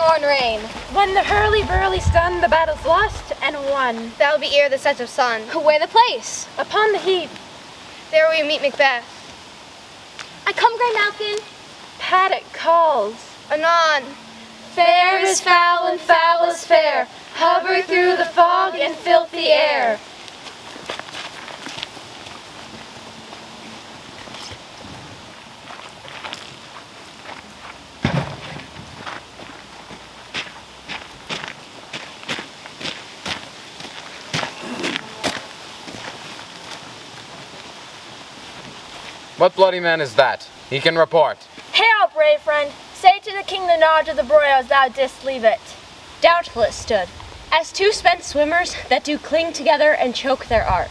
morn rain. When the hurly-burly stun, the battle's lost and won. That'll be ere the set of sun. Where the place? Upon the heath. There we meet Macbeth. I come, Grey Malkin. Paddock calls. Anon. Fair is foul and foul is fair. Hover through the fog and filthy air. What bloody man is that? He can report. Hail, brave friend. Say to the king the knowledge of the broil as thou didst leave it. Doubtless stood, as two spent swimmers that do cling together and choke their art.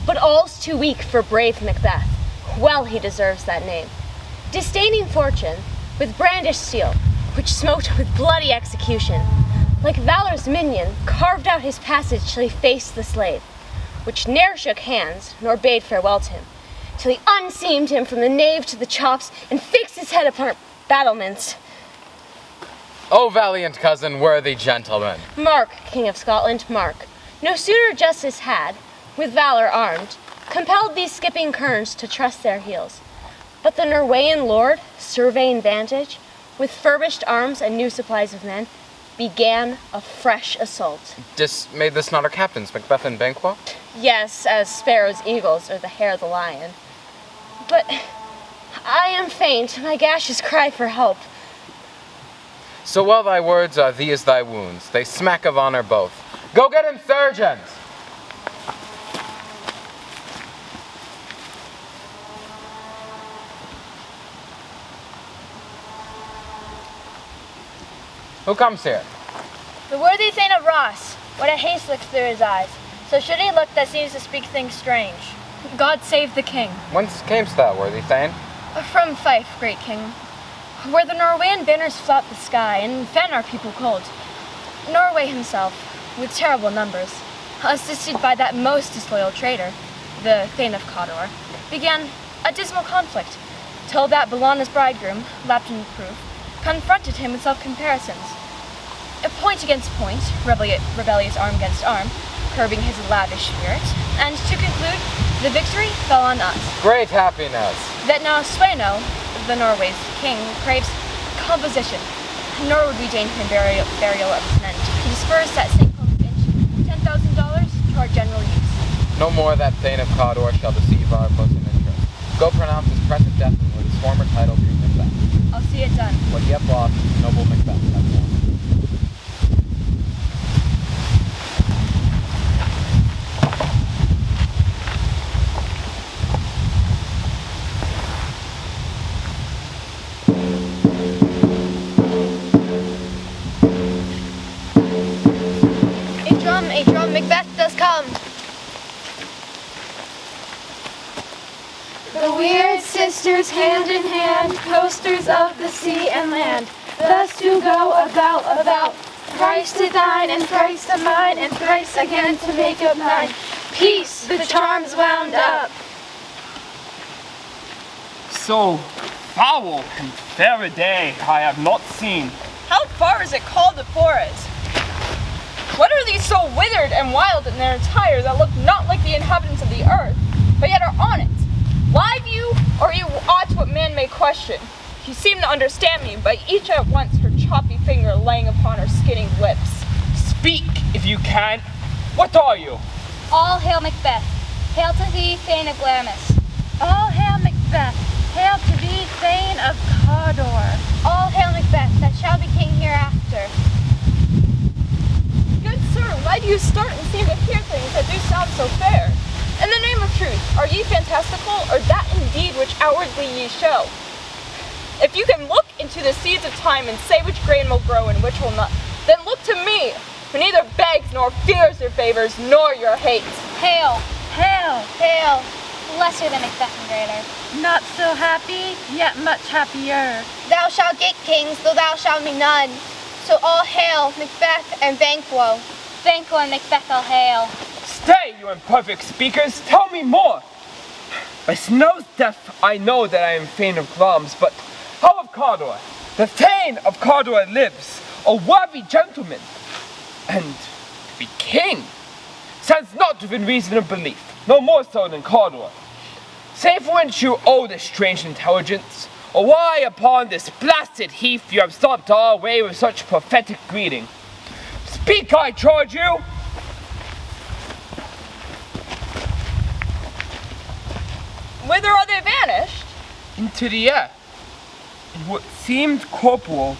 But all's too weak for brave Macbeth. Well he deserves that name. Disdaining fortune, with brandished steel, which smote with bloody execution, like valor's minion, carved out his passage till he faced the slave, which ne'er shook hands, nor bade farewell to him, till he unseamed him from the nave to the chops, and fixed his head upon battlements. O valiant cousin, worthy gentleman! Mark, King of Scotland, mark. No sooner justice had, with valor armed, compelled these skipping kerns to trust their heels. But the Norwegian lord, surveying vantage, with furbished arms and new supplies of men, began a fresh assault. Made this not our captains, Macbeth and Banquo? Yes, as sparrows, eagles, or the hare the lion. But I am faint, my gashes cry for help. So while thy words are these thy wounds, they smack of honor both. Go get him surgeons! Who comes here? The worthy Thane of Ross. What a haste looks through his eyes. So should he look that seems to speak things strange. God save the king. Whence camest thou, worthy Thane? From Fife, great king, where the Norwegian banners flout the sky and fan our people cold. Norway himself, with terrible numbers, assisted by that most disloyal traitor, the Thane of Cawdor, began a dismal conflict, till that Belana's bridegroom, lapped in proof, confronted him with self-comparisons. A point against point, rebellious arm against arm, curbing his lavish spirit, and to conclude, the victory fell on us. Great happiness! That now Sweno, the Norway's king, craves composition, nor would we deign him burial of his men. He dispersed that St. Clovis Finch $10,000 to our general use. No more that Thane of Cawdor shall deceive our bosom interest. Go pronounce his present death and with his former title be Macbeth. I'll see it done. What yet lost, noble Macbeth hath won. A drum, Macbeth does come. The weird sisters hand in hand, coasters of the sea and land, thus to go about, thrice to thine and thrice to mine, and thrice again to make up nine. Peace, the charms wound up. So foul and fair a day I have not seen. How far is it called the forest? What are these so withered and wild in their attire that look not like the inhabitants of the earth, but yet are on it? Live you, or you aught what man may question? You seem to understand me, but each at once her choppy finger laying upon her skinning lips. Speak, if you can. What are you? All hail Macbeth. Hail to thee, Thane of Glamis. All hail Macbeth. Hail to thee, Thane of Cawdor. All hail Macbeth, that shall be king hereafter. Good sir, why do you start and seem to hear things that do sound so fair? In the name of truth, are ye fantastical, or that indeed which outwardly ye show? If you can look into the seeds of time and say which grain will grow and which will not, then look to me, who neither begs nor fears your favors nor your hates. Hail. Hail. Hail. Lesser than Macbeth and greater. Not so happy, yet much happier. Thou shalt get kings, though thou shalt be none. So all hail Macbeth and Banquo. Banquo and Macbeth all hail. Stay, you imperfect speakers, tell me more. By Snow's death I know that I am Thane of Glamis, but how of Cawdor? The Thane of Cawdor lives. a worthy gentleman. And to be king stands not within reason of belief, no more so than Cawdor. Save for whence you owe this strange intelligence, or why upon this blasted heath you have stopped our way with such prophetic greeting. Speak, I charge you! Whither are they vanished? Into the air, and what seemed corporal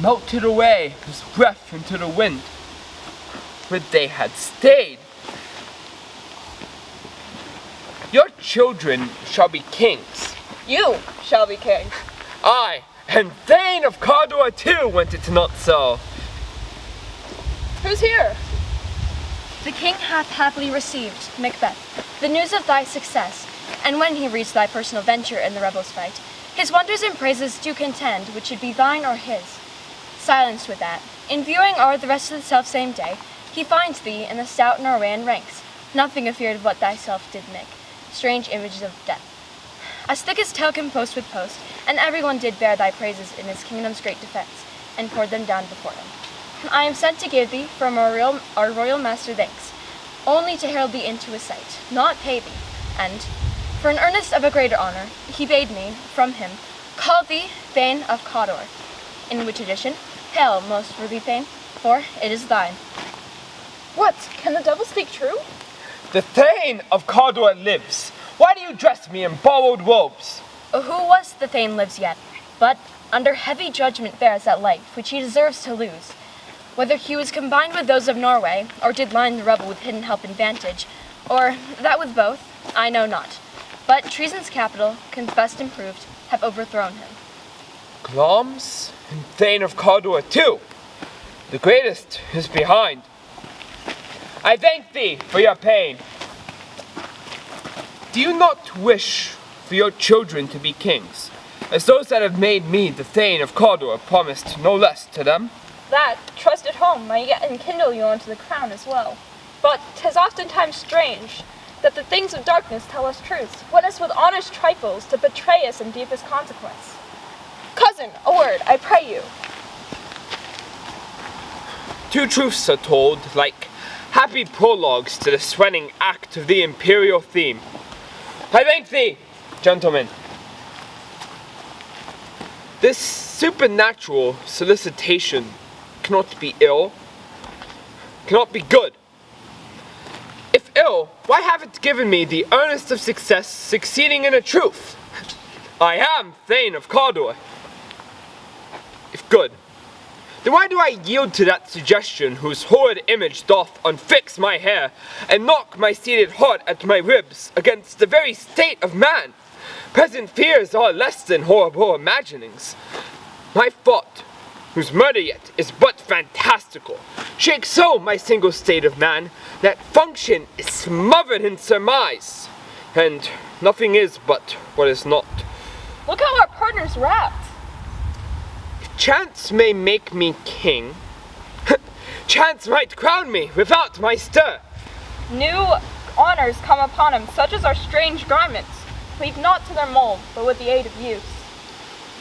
melted away as breath into the wind. Would they had stayed. Your children shall be kings. You shall be king. Aye, and Thane of Cawdor too, went it not so. Who's here? The king hath happily received, Macbeth, the news of thy success, and when he reads thy personal venture in the rebels' fight, his wonders and praises do contend which should be thine or his. Silenced with that, in viewing o'er the rest of the self-same day, he finds thee in the stout Norwegian ranks, nothing afeard of what thyself did make, strange images of death. As thick as tail can post with post, and everyone did bear thy praises in his kingdom's great defense, and poured them down before him. I am sent to give thee from our royal master thanks, only to herald thee into his sight, not pay thee, and, for an earnest of a greater honor, he bade me, from him, call thee Thane of Cawdor, in which addition, hail, most worthy Thane, for it is thine. What? Can the devil speak true? The Thane of Cawdor lives. Why do you dress me in borrowed robes? Who was the Thane lives yet, but under heavy judgment bears that life which he deserves to lose. Whether he was combined with those of Norway, or did line the rebel with hidden help and vantage, or that with both, I know not. But treason's capital, confessed and proved, have overthrown him. Gloms and Thane of Cawdor too. The greatest is behind. I thank thee for your pain. Do you not wish for your children to be kings, as those that have made me the Thane of Cawdor promised no less to them? That, trust at home, might yet enkindle you unto the crown as well. But 'tis oftentimes strange that the things of darkness tell us truths, win us with honest trifles to betray us in deepest consequence. Cousin, a word, I pray you. Two truths are told, like happy prologues to the swelling act of the imperial theme. I thank thee, gentlemen. This supernatural solicitation cannot be ill, cannot be good. If ill, why have it given me the earnest of success succeeding in a truth? I am Thane of Cawdor. If good, then why do I yield to that suggestion whose horrid image doth unfix my hair and knock my seated heart at my ribs against the very state of man? Present fears are less than horrible imaginings. My thought, whose murder yet is but fantastical, shakes so my single state of man that function is smothered in surmise, and nothing is but what is not. Look how our partner's wrapped. Chance may make me king. Chance might crown me without my stir. New honors come upon him, such as our strange garments. Cleave not to their mold, but with the aid of use.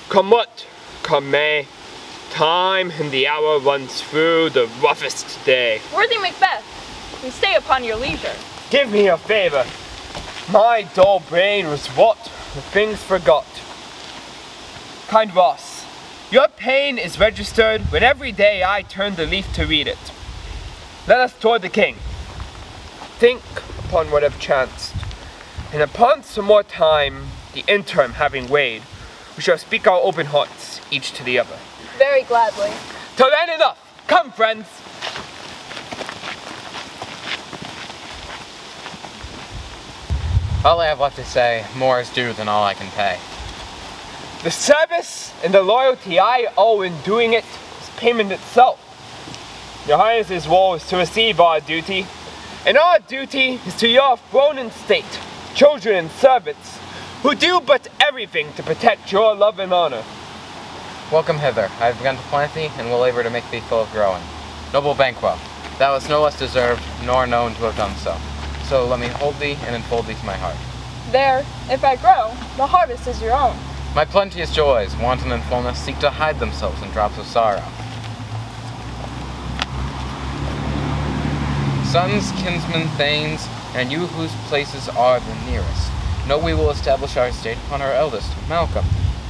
Come what, come may, time and the hour runs through the roughest day. Worthy Macbeth, we stay upon your leisure. Give me a favor. My dull brain was wrought with things forgot. Kind Ross, your pain is registered when every day I turn the leaf to read it. Let us toward the king. Think upon what have chanced, and upon some more time, the interim having weighed, we shall speak our open hearts, each to the other. Very gladly. Till then enough. Come, friends. All I have left to say, more is due than all I can pay. The service and the loyalty I owe in doing it is payment itself. Your Highness's role is to receive our duty, and our duty is to your throne and state, children and servants, who do but everything to protect your love and honor. Welcome hither. I have begun to plant thee, and will labor to make thee full of growing. Noble Banquo, thou hast no less deserved, nor known to have done so. So let me hold thee and enfold thee to my heart. There, if I grow, the harvest is your own. My plenteous joys, wanton in fullness, seek to hide themselves in drops of sorrow. Sons, kinsmen, thanes, and you whose places are the nearest, know we will establish our estate upon our eldest, Malcolm,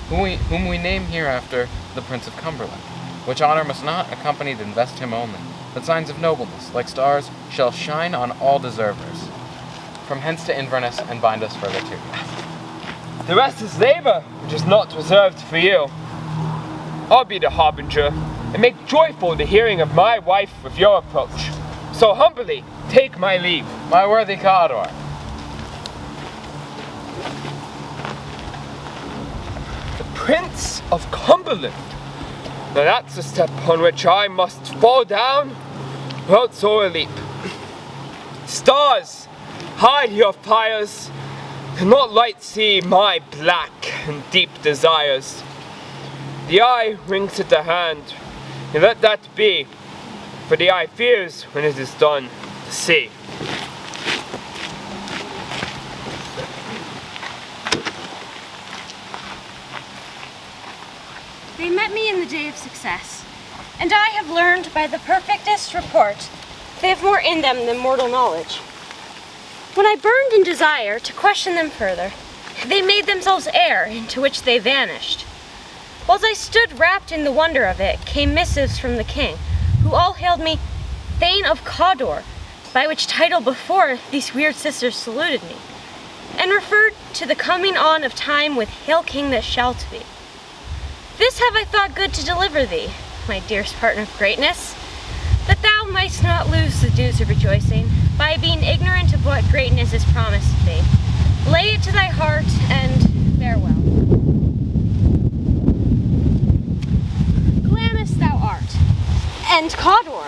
whom we name hereafter the Prince of Cumberland, which honor must not accompany and invest him only, but signs of nobleness, like stars, shall shine on all deservers. From hence to Inverness, and bind us further to you. The rest is labor, which is not reserved for you. I'll be the harbinger, and make joyful the hearing of my wife with your approach. So humbly take my leave. My worthy Cawdor. The Prince of Cumberland. Now that's a step on which I must fall down without sore leap. Stars, hide your fires, cannot light see my black and deep desires. The eye winks at the hand, and let that be, for the eye fears when it is done to see. They met me in the day of success, and I have learned by the perfectest report they have more in them than mortal knowledge. When I burned in desire to question them further, they made themselves air into which they vanished. Whilst I stood wrapped in the wonder of it, came missives from the king, who all hailed me Thane of Cawdor, by which title before these weird sisters saluted me, and referred to the coming on of time with Hail King that shalt be. This have I thought good to deliver thee, my dearest partner of greatness, that thou mightst not lose the dews of rejoicing, by being ignorant of what greatness is promised thee. Lay it to thy heart, and farewell. Glamis thou art, and Cawdor,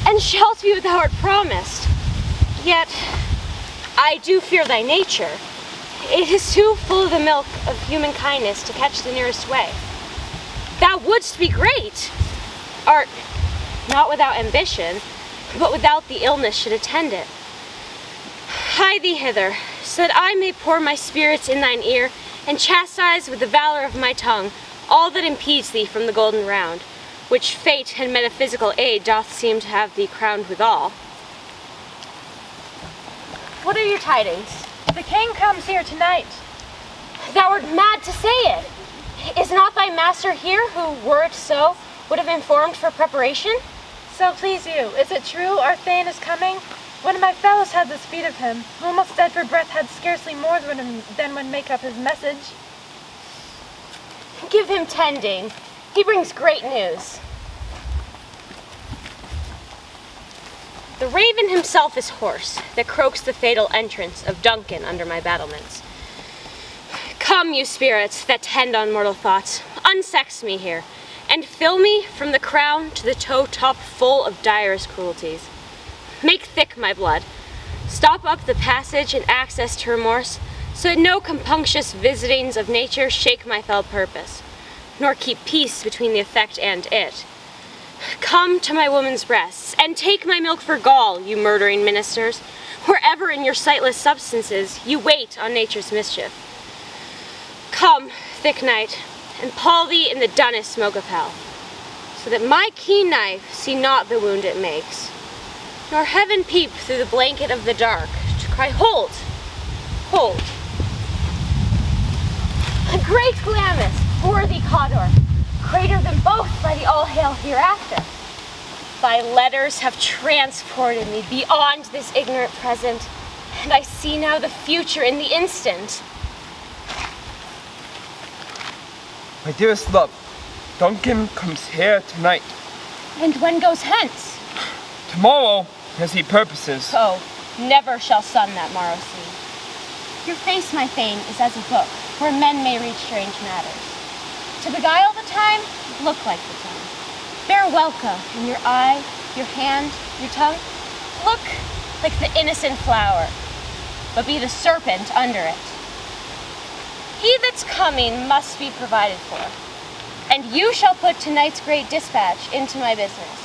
and shalt be what thou art promised. Yet I do fear thy nature. It is too full of the milk of human kindness to catch the nearest way. Thou wouldst be great, art not without ambition, but without the illness should attend it. Hie thee hither, so that I may pour my spirits in thine ear, and chastise with the valor of my tongue all that impedes thee from the golden round, which fate and metaphysical aid doth seem to have thee crowned withal. What are your tidings? The king comes here tonight. Thou art mad to say it. Is not thy master here, who, were it so, would have informed for preparation? So please you, is it true our Thane is coming? One of my fellows had the speed of him, who almost dead for breath had scarcely more than would make up his message. Give him tending. He brings great news. The raven himself is hoarse, that croaks the fatal entrance of Duncan under my battlements. Come, you spirits that tend on mortal thoughts, unsex me here, and fill me from the crown to the toe top full of direst cruelties. Make thick my blood, stop up the passage and access to remorse, so that no compunctious visitings of nature shake my fell purpose, nor keep peace between the effect and it. Come to my woman's breasts, and take my milk for gall, you murdering ministers, wherever in your sightless substances you wait on nature's mischief. Come, thick night, and pall thee in the dunnest smoke of hell, so that my keen knife see not the wound it makes, nor heaven peep through the blanket of the dark to cry, hold, hold. Great Glamis, worthy Cawdor, greater than both by the all-hail hereafter. Thy letters have transported me beyond this ignorant present, and I see now the future in the instant. My dearest love, Duncan comes here tonight. And when goes hence? Tomorrow, as he purposes. Oh, never shall sun that morrow see. Your face, my Thane, is as a book, where men may read strange matters. To beguile the time, look like the time. Bear welcome in your eye, your hand, your tongue. Look like the innocent flower, but be the serpent under it. He that's coming must be provided for, and you shall put tonight's great dispatch into my business,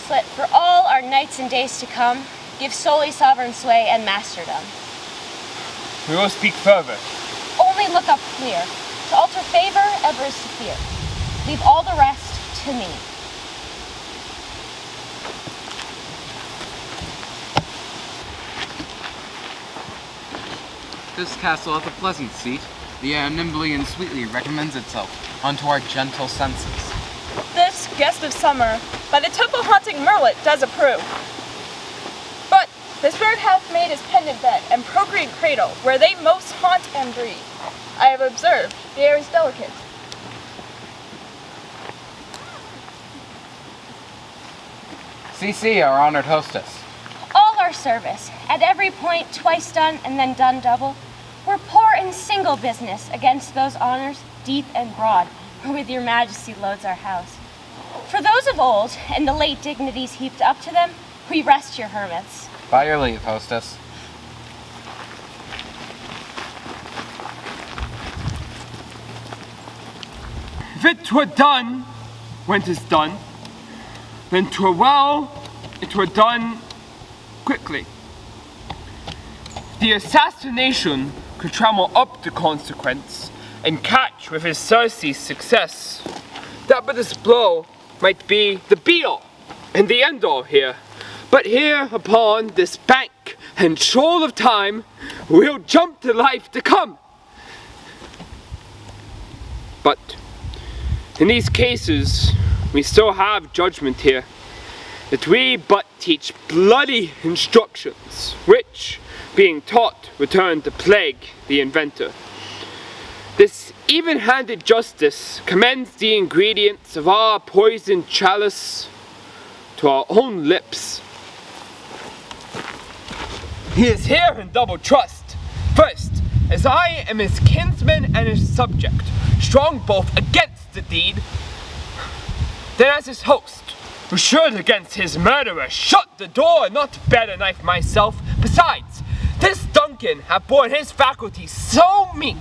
so that for all our nights and days to come, give solely sovereign sway and masterdom. We will speak further. Only look up clear. To alter favor, ever is to fear. Leave all the rest to me. This castle hath a pleasant seat. The air nimbly and sweetly recommends itself unto our gentle senses. This guest of summer, by the temple-haunting merlet, does approve. But this bird hath made his pendant bed and procreant cradle, where they most haunt and breed. I have observed, the air is delicate. CC, our honored hostess. All our service, at every point twice done and then done double, we're poor in single business against those honors, deep and broad, wherewith your majesty loads our house. For those of old, and the late dignities heaped up to them, we rest your hermits. By your leave, hostess. If it were done when 'tis done, then 'twere well it were done quickly. The assassination could trammel up the consequence and catch with his Circe's success. That but this blow might be the be-all and the end-all here. But here upon this bank and shoal of time, we'll jump to life to come. But in these cases, we still have judgment here, that we but teach bloody instructions, which, being taught, return to plague the inventor. This even-handed justice commends the ingredients of our poisoned chalice to our own lips. He is here in double trust. First, as I am his kinsman and his subject, strong both against the deed, then as his host, who should against his murderer shut the door and not bear the knife myself. Besides, this Duncan hath borne his faculties so meek,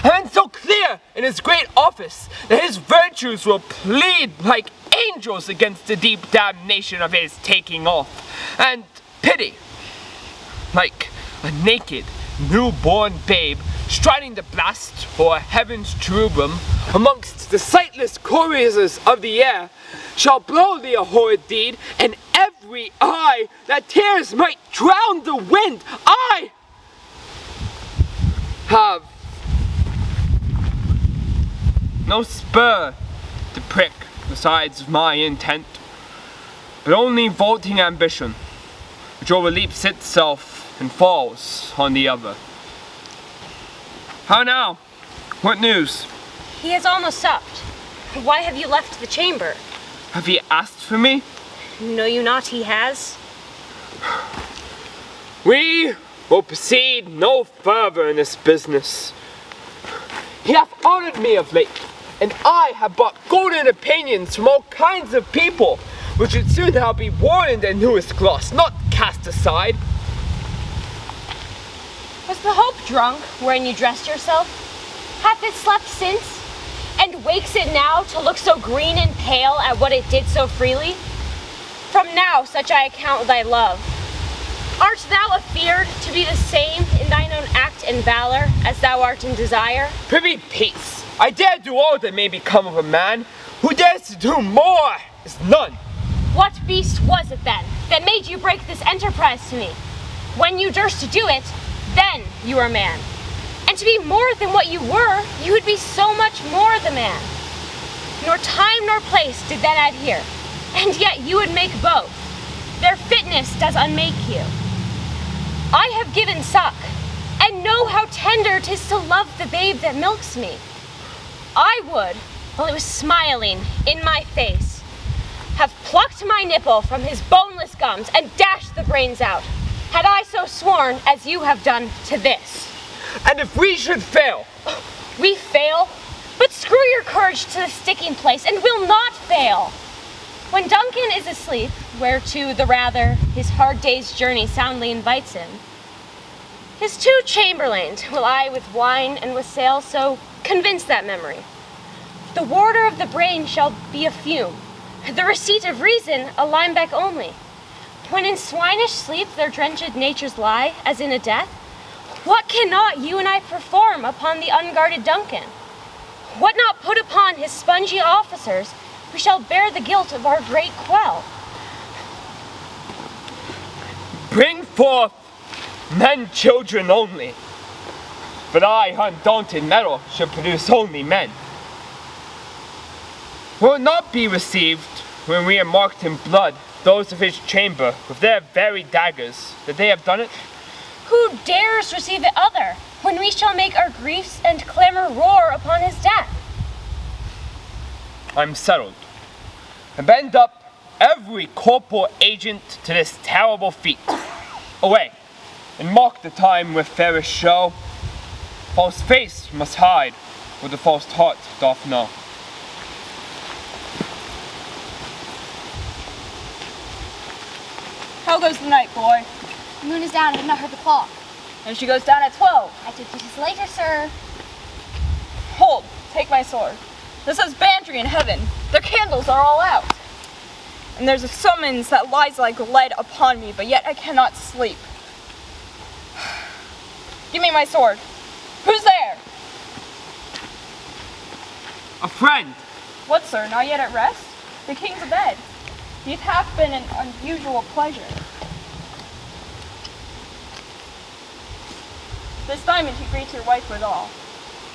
and so clear in his great office, that his virtues will plead like angels against the deep damnation of his taking off, and pity, like a naked, newborn babe striding the blast o'er heaven's cherubim amongst the sightless choristers of the air, shall blow the horrid deed, and every eye that tears might drown the wind. I have no spur to prick besides my intent, but only vaulting ambition, which overleaps itself and falls on the other. How now? What news? He has almost supped. Why have you left the chamber? Have ye asked for me? Know you not he has? We will proceed no further in this business. He hath honored me of late, and I have bought golden opinions from all kinds of people, which would soon now be worn in their newest gloss, not cast aside. Was the hope drunk wherein you dressed yourself? Hath it slept since? And wakes it now to look so green and pale at what it did so freely? From now such I account thy love. Art thou afeard to be the same in thine own act and valor as thou art in desire? Privy peace. I dare do all that may become of a man. Who dares to do more is none. What beast was it then that made you break this enterprise to me? When you durst to do it, then you are man. And to be more than what you were, you would be so much more the man. Nor time nor place did then adhere, and yet you would make both. Their fitness does unmake you. I have given suck, and know how tender 'tis to love the babe that milks me. I would, while it was smiling in my face, have plucked my nipple from his boneless gums and dashed the brains out, had I so sworn as you have done to this. And if we should fail? We fail? But screw your courage to the sticking place, and we'll not fail. When Duncan is asleep, whereto the rather his hard day's journey soundly invites him, his 2 chamberlains will I with wine and with sail so convince that memory. The warder of the brain shall be a fume, the receipt of reason a limebeck only. When in swinish sleep their drenched natures lie, as in a death, what cannot you and I perform upon the unguarded Duncan? What not put upon his spongy officers, who shall bear the guilt of our great quell? Bring forth men children only. but I, undaunted metal, should produce only men. Will it not be received when we are marked in blood those of his chamber with their very daggers that they have done it? Who dares receive it other, when we shall make our griefs and clamor roar upon his death? I'm settled, and bend up every corporal agent to this terrible feat. Away, and mark the time with fairest show. False face must hide, what the false heart doth know. How goes the night, boy? The moon is down. I did not heard the clock. And she goes down at 12. I took duties later, sir. Hold, take my sword. This says Bantry in heaven. Their candles are all out. And there's a summons that lies like lead upon me, but yet I cannot sleep. Give me my sword. Who's there? A friend! What, sir, not yet at rest? The king's abed. These hath been an unusual pleasure. This diamond he greets your wife withal.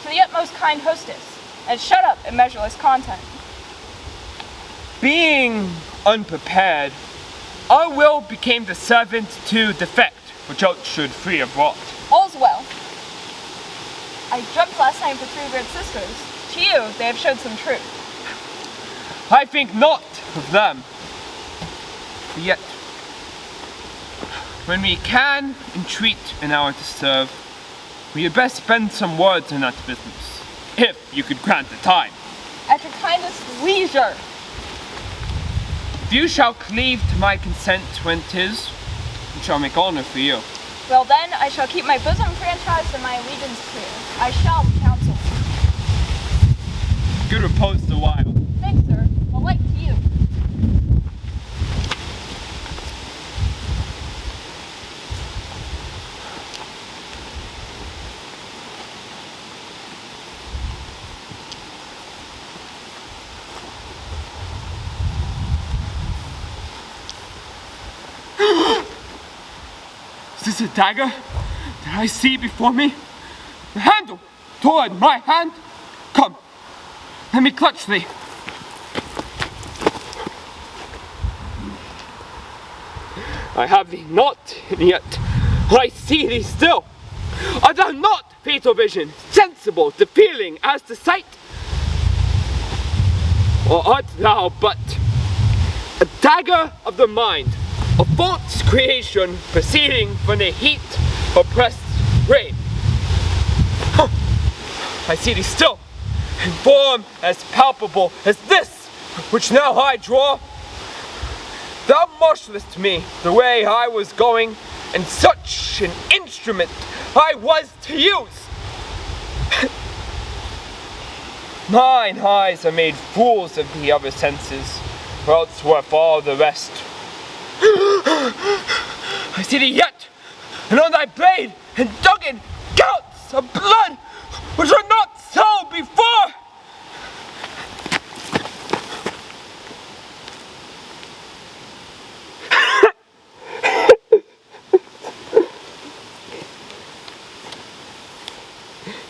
To the utmost kind hostess, and shut up in measureless content. Being unprepared, our will became the servant to defect, which else should free have wrought. All's well. I dreamt last night of the three weird sisters. To you, they have showed some truth. I think not of them. Yet, when we can entreat an hour to serve, we had best spend some words in that business, if you could grant the time. At your kindest leisure. If you shall cleave to my consent when 'tis, it shall make honor for you. Well then, I shall keep my bosom franchised and my allegiance clear. I shall be counseled. Good repose the while. Thanks, sir. Well, like to you. Is this a dagger that I see before me? The handle toward my hand? Come, let me clutch thee. I have thee not, and yet I see thee still. Art thou not, fatal vision, sensible to feeling as to sight? Or art thou but a dagger of the mind, a false creation proceeding from the heat oppressed brain? I see thee still, in form as palpable as this which now I draw. Thou marshalest me the way I was going, and such an instrument I was to use. Mine eyes are made fools of the other senses, or else worth all the rest. I see thee yet, and on thy blade and duggan gouts of blood which were not so before.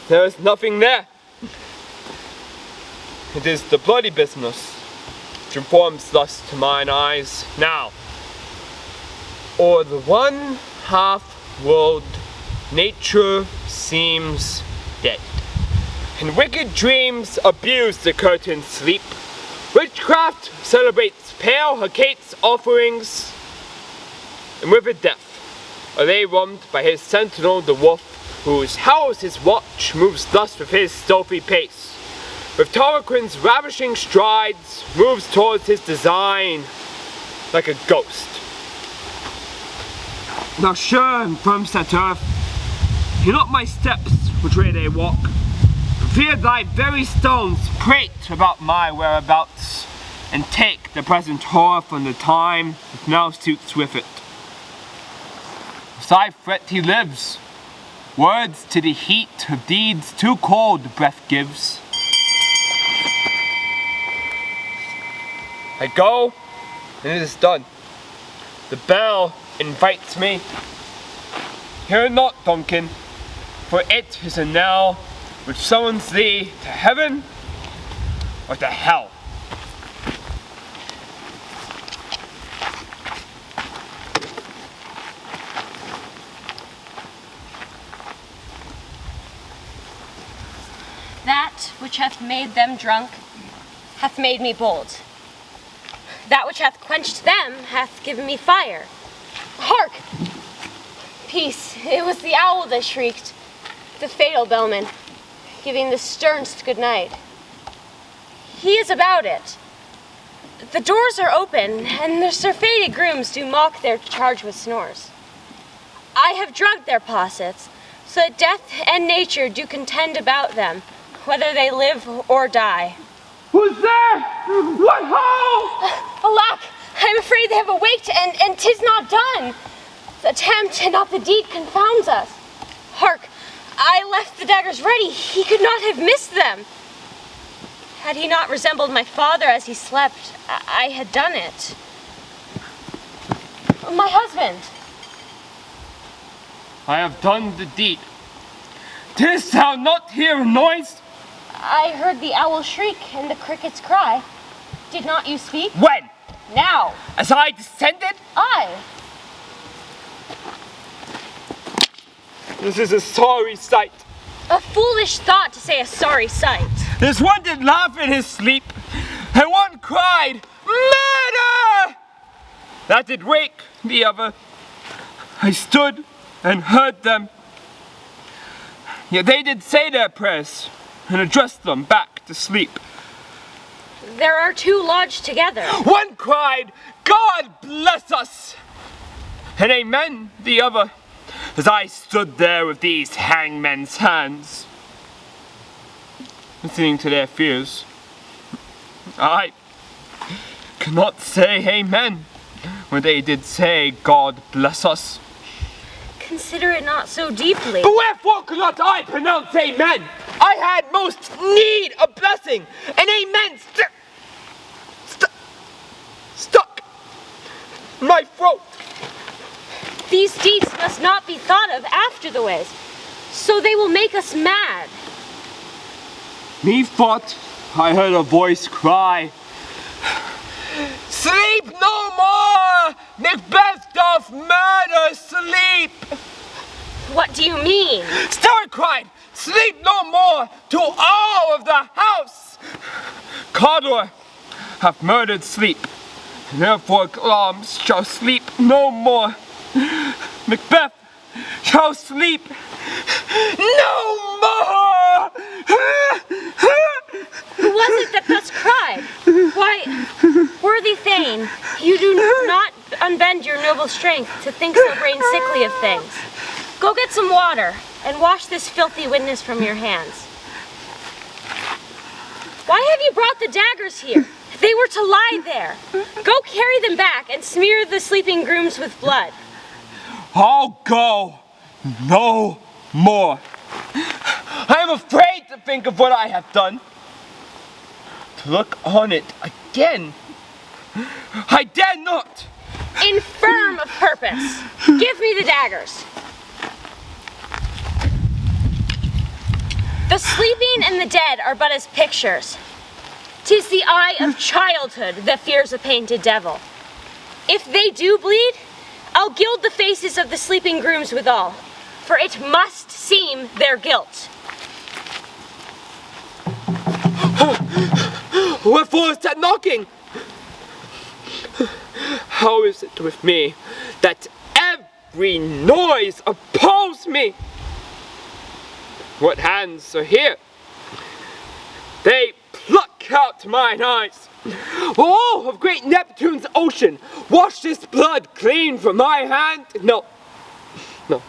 There is nothing there. It is the bloody business which informs thus to mine eyes now. O'er the one half-world nature seems dead, and wicked dreams abuse the curtained sleep. Witchcraft celebrates pale Hecate's offerings, and with a death are they roamed by his sentinel the wolf, whose howls his watch moves thus with his stealthy pace. With Tarquin's ravishing strides, moves towards his design like a ghost. Now sure and firm set earth, hear not my steps which way they walk. Fear thy very stones prate about my whereabouts, and take the present horror from the time that now suits with it. With thy fret he lives, words to the heat of deeds too cold breath gives. I go, and it is done. The bell invites me. Hear not, Duncan, for it is a knell which summons thee to heaven or to hell. That which hath made them drunk hath made me bold. That which hath quenched them hath given me fire. Hark! Peace, it was the owl that shrieked, the fatal bellman, giving the sternest good night. He is about it. The doors are open, and the surfeited grooms do mock their charge with snores. I have drugged their possets, so that death and nature do contend about them, whether they live or die. Who's there? What ho? Alack, I'm afraid they have awaked, and 'tis not done. The attempt and not the deed confounds us. Hark, I left the daggers ready. He could not have missed them. Had he not resembled my father as he slept, I had done it. My husband. I have done the deed. Didst thou not hear a noise? I heard the owl shriek and the crickets cry. Did not you speak? When? Now. As I descended? I. This is a sorry sight. A foolish thought to say a sorry sight. There's one did laugh in his sleep, and one cried, "Murder!" That did wake the other. I stood and heard them. Yet they did say their prayers, and addressed them back to sleep. There are two lodged together. One cried, "God bless us!" and amen the other, as I stood there with these hangmen's hands, listening to their fears. I cannot say amen when they did say, "God bless us." Consider it not so deeply. But wherefore could not I pronounce amen? I had most need a blessing, and amen stuck in my throat. These deeds must not be thought of after the ways, so they will make us mad. Methought I heard a voice cry, "Sleep no more! Macbeth doth murder sleep!" What do you mean? Still it cried, "Sleep no more to all of the house! Cawdor hath murdered sleep, and therefore Glamis shall sleep no more. Macbeth shall sleep no more!" Who was it that thus cried? Why, worthy Thane, you do not unbend your noble strength to think so brain sickly of things. Go get some water, and wash this filthy witness from your hands. Why have you brought the daggers here? They were to lie there. Go carry them back and smear the sleeping grooms with blood. I'll go no more. I am afraid to think of what I have done. To look on it again, I dare not. Infirm of purpose, give me the daggers. The sleeping and the dead are but as pictures. 'Tis the eye of childhood that fears a painted devil. If they do bleed, I'll gild the faces of the sleeping grooms withal, for it must seem their guilt. Wherefore is that knocking? How is it with me that every noise appalls me? What hands are here? They pluck out mine eyes. Oh, of great Neptune's ocean, wash this blood clean from my hand. No. The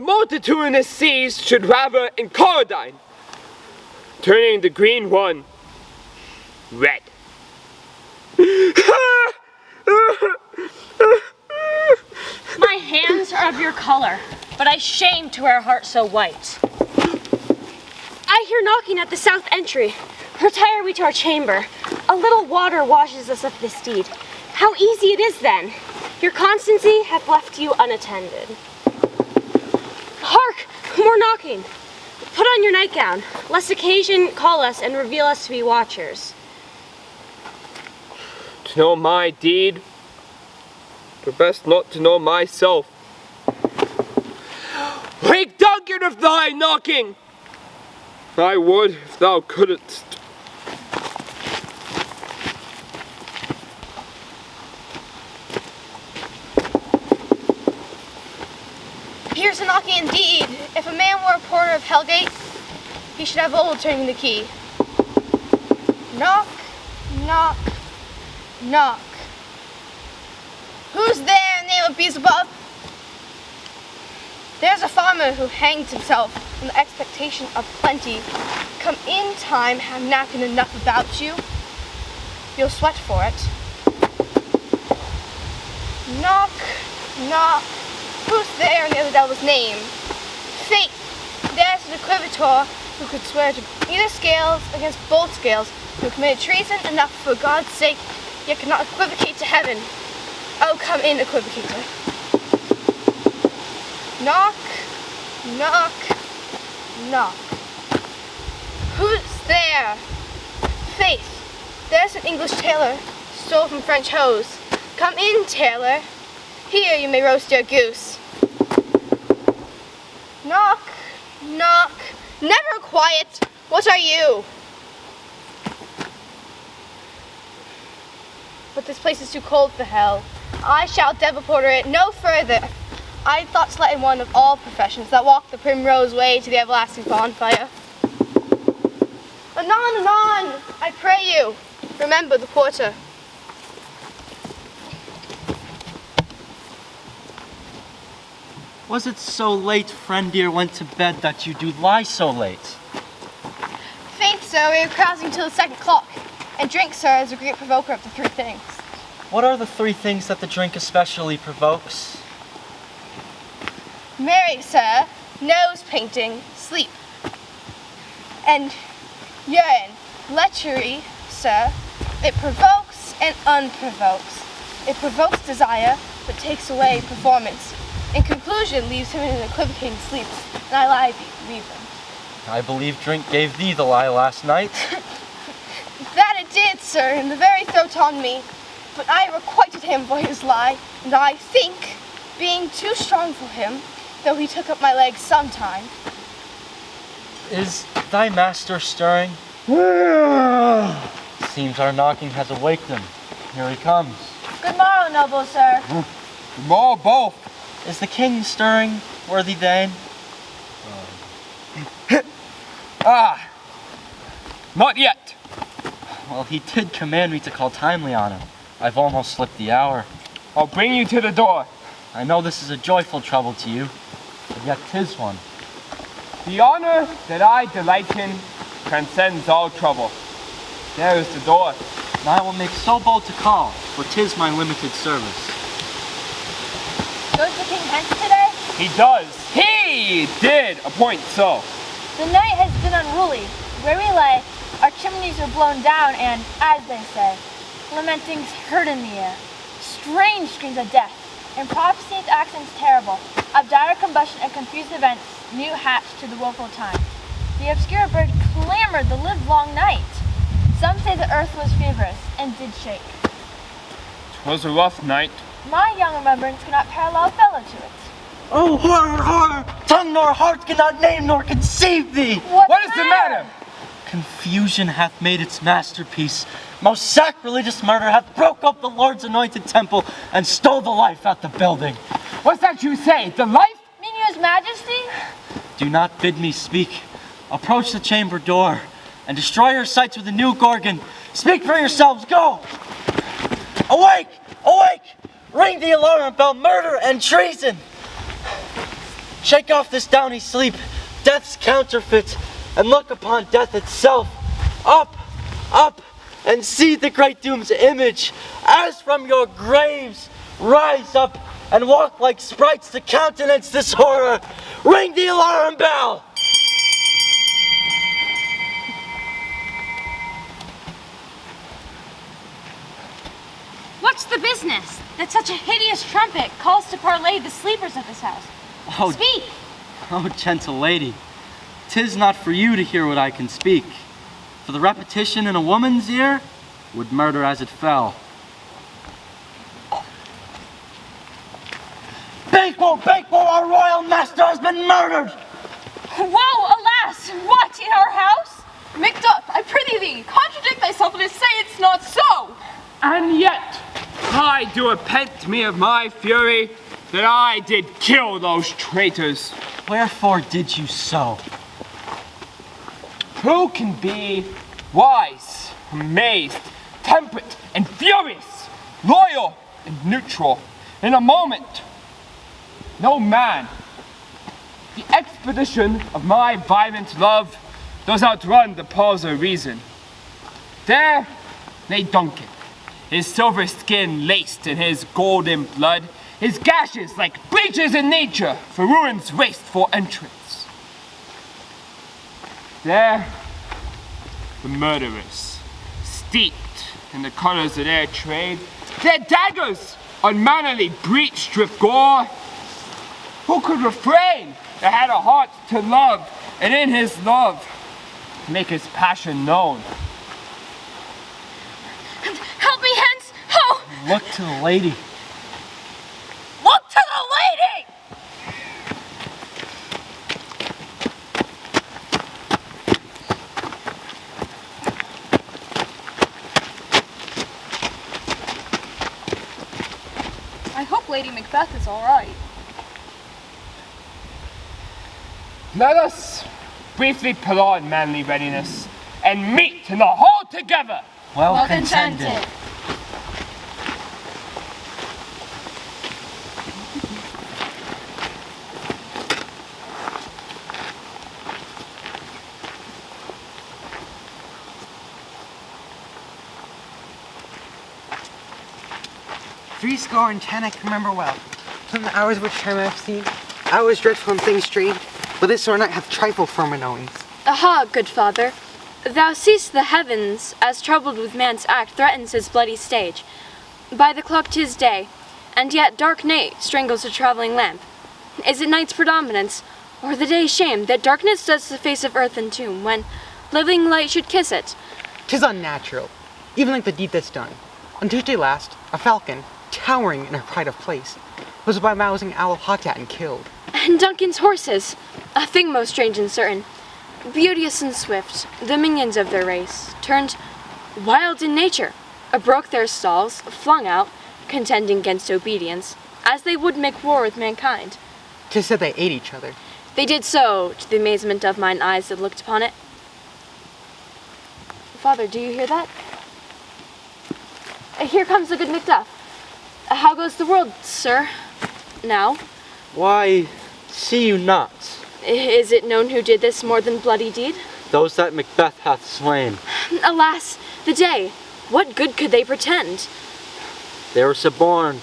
multitudinous seas should rather in Corodine, turning the green one red. My hands are of your color, but I shame to wear a heart so white. I hear knocking at the south entry. Retire we to our chamber. A little water washes us of this deed. How easy it is then. Your constancy hath left you unattended. Hark! knocking. Put on your nightgown, lest occasion call us and reveal us to be watchers. To know my deed, but best not to know myself. Wake Duncan of thy knocking! I would if thou couldst. Here's a knocking indeed. If a man were a porter of Hellgate, he should have old turning the key. Knock, knock, knock. Who's there in the name of Beelzebub? There's a farmer who hangs himself in the expectation of plenty. Come in time, have knacking enough about you. You'll sweat for it. Knock, knock. Who's there in the other devil's name? Fate. There's an equivator who could swear to either scales against both scales, who committed treason enough for God's sake, yet cannot equivocate to heaven. Oh, come in, equivocator. Knock, knock, knock. Who's there? Faith. There's an English tailor, stole from French hose. Come in, tailor. Here you may roast your goose. Knock, knock. Never quiet. What are you? But this place is too cold for hell. I shall devil porter it no further. I thought to let in one of all professions that walk the primrose way to the everlasting bonfire. Anon, anon, I pray you, remember the porter. Was it so late, friend dear, went to bed that you do lie so late? Faith, sir, we are carousing till the 2 o'clock, and drink, sir, is a great provoker of the three things. What are the three things that the drink especially provokes? Marry, sir, nose painting, sleep, and urine, lechery, sir. It provokes and unprovokes. It provokes desire, but takes away performance. In conclusion, leaves him in an equivocating sleep, and I lie leave him. I believe drink gave thee the lie last night. That it did, sir, in the very throat on me. But I requited him for his lie, and I think, being too strong for him, though he took up my legs sometime. Is thy master stirring? Seems our knocking has awaked him. Here he comes. Good morrow, noble sir. Tomorrow both. Is the king stirring, worthy Thane? Not yet. Well, he did command me to call timely on him. I've almost slipped the hour. I'll bring you to the door. I know this is a joyful trouble to you, but yet 'tis one. The honor that I delight in transcends all trouble. There is the door. And I will make so bold to call, for 'tis my limited service. Goes the king hence today? He does. He did appoint so. The night has been unruly. Where we lay, our chimneys were blown down and, as they say, lamentings heard in the air. Strange screams of death, and prophecies accents terrible, of dire combustion and confused events, new hatched to the woeful time. The obscure bird clamored the livelong night. Some say the earth was feverish and did shake. 'Twas a rough night. My young remembrance cannot parallel fellow to it. Oh, horror, horror! Tongue nor heart cannot name nor conceive thee! What is the matter? Confusion hath made its masterpiece. Most sacrilegious murder hath broke up the Lord's anointed temple and stole the life out the building. What's that you say? The life? Mean you his majesty? Do not bid me speak. Approach the chamber door and destroy your sights with a new gorgon. Speak for yourselves, go! Awake! Awake! Ring the alarm bell, murder and treason! Shake off this downy sleep, death's counterfeit, and look upon death itself. Up, up, and see the great doom's image. As from your graves, rise up and walk like sprites to countenance this horror. Ring the alarm bell! What's the business that such a hideous trumpet calls to parley the sleepers of this house? Oh, Speak! Oh, gentle lady, 'tis not for you to hear what I can speak, for the repetition in a woman's ear would murder as it fell. Banquo, Banquo, our royal master has been murdered! Woe, alas! What, in our house? Macduff, I prithee thee, contradict thyself and say it's not so! And yet, I do repent me of my fury that I did kill those traitors. Wherefore did you so? Who can be wise, amazed, temperate, and furious, loyal and neutral in a moment? No man. The expedition of my violent love does outrun the pause of reason. There lay Duncan, his silver skin laced in his golden blood, his gashes like breaches in nature for ruin's wasteful entrance. There, the murderers, steeped in the colors of their trade, their daggers unmannerly breached with gore. Who could refrain that had a heart to love, and in his love make his passion known? Help me hence! Oh! Look to the lady. Look to the lady! I hope Lady Macbeth is all right. Let us briefly put on manly readiness and meet in the hall together. Well contented. Threescore and 10 I can remember well. From the hours which time I have seen, hours dreadful and things strange, but this sore night hath trifle for my knowings. Aha, good father. Thou seest the heavens, as troubled with man's act, threatens his bloody stage. By the clock 'tis day, and yet dark night strangles a travelling lamp. Is it night's predominance, or the day's shame, that darkness does the face of earth entomb, when living light should kiss it? 'Tis unnatural, even like the deed that's done. On Tuesday last, a falcon, towering in her pride of place, was by mousing owl hawked at and killed. And Duncan's horses, a thing most strange and certain, beauteous and swift, the minions of their race, turned wild in nature, broke their stalls, flung out, contending against obedience, as they would make war with mankind. 'Tis said they ate each other. They did so, to the amazement of mine eyes that looked upon it. Father, do you hear that? Here comes the good Macduff. How goes the world, sir? Now? Why, see you not? Is it known who did this more than bloody deed? Those that Macbeth hath slain. Alas, the day! What good could they pretend? They were suborned.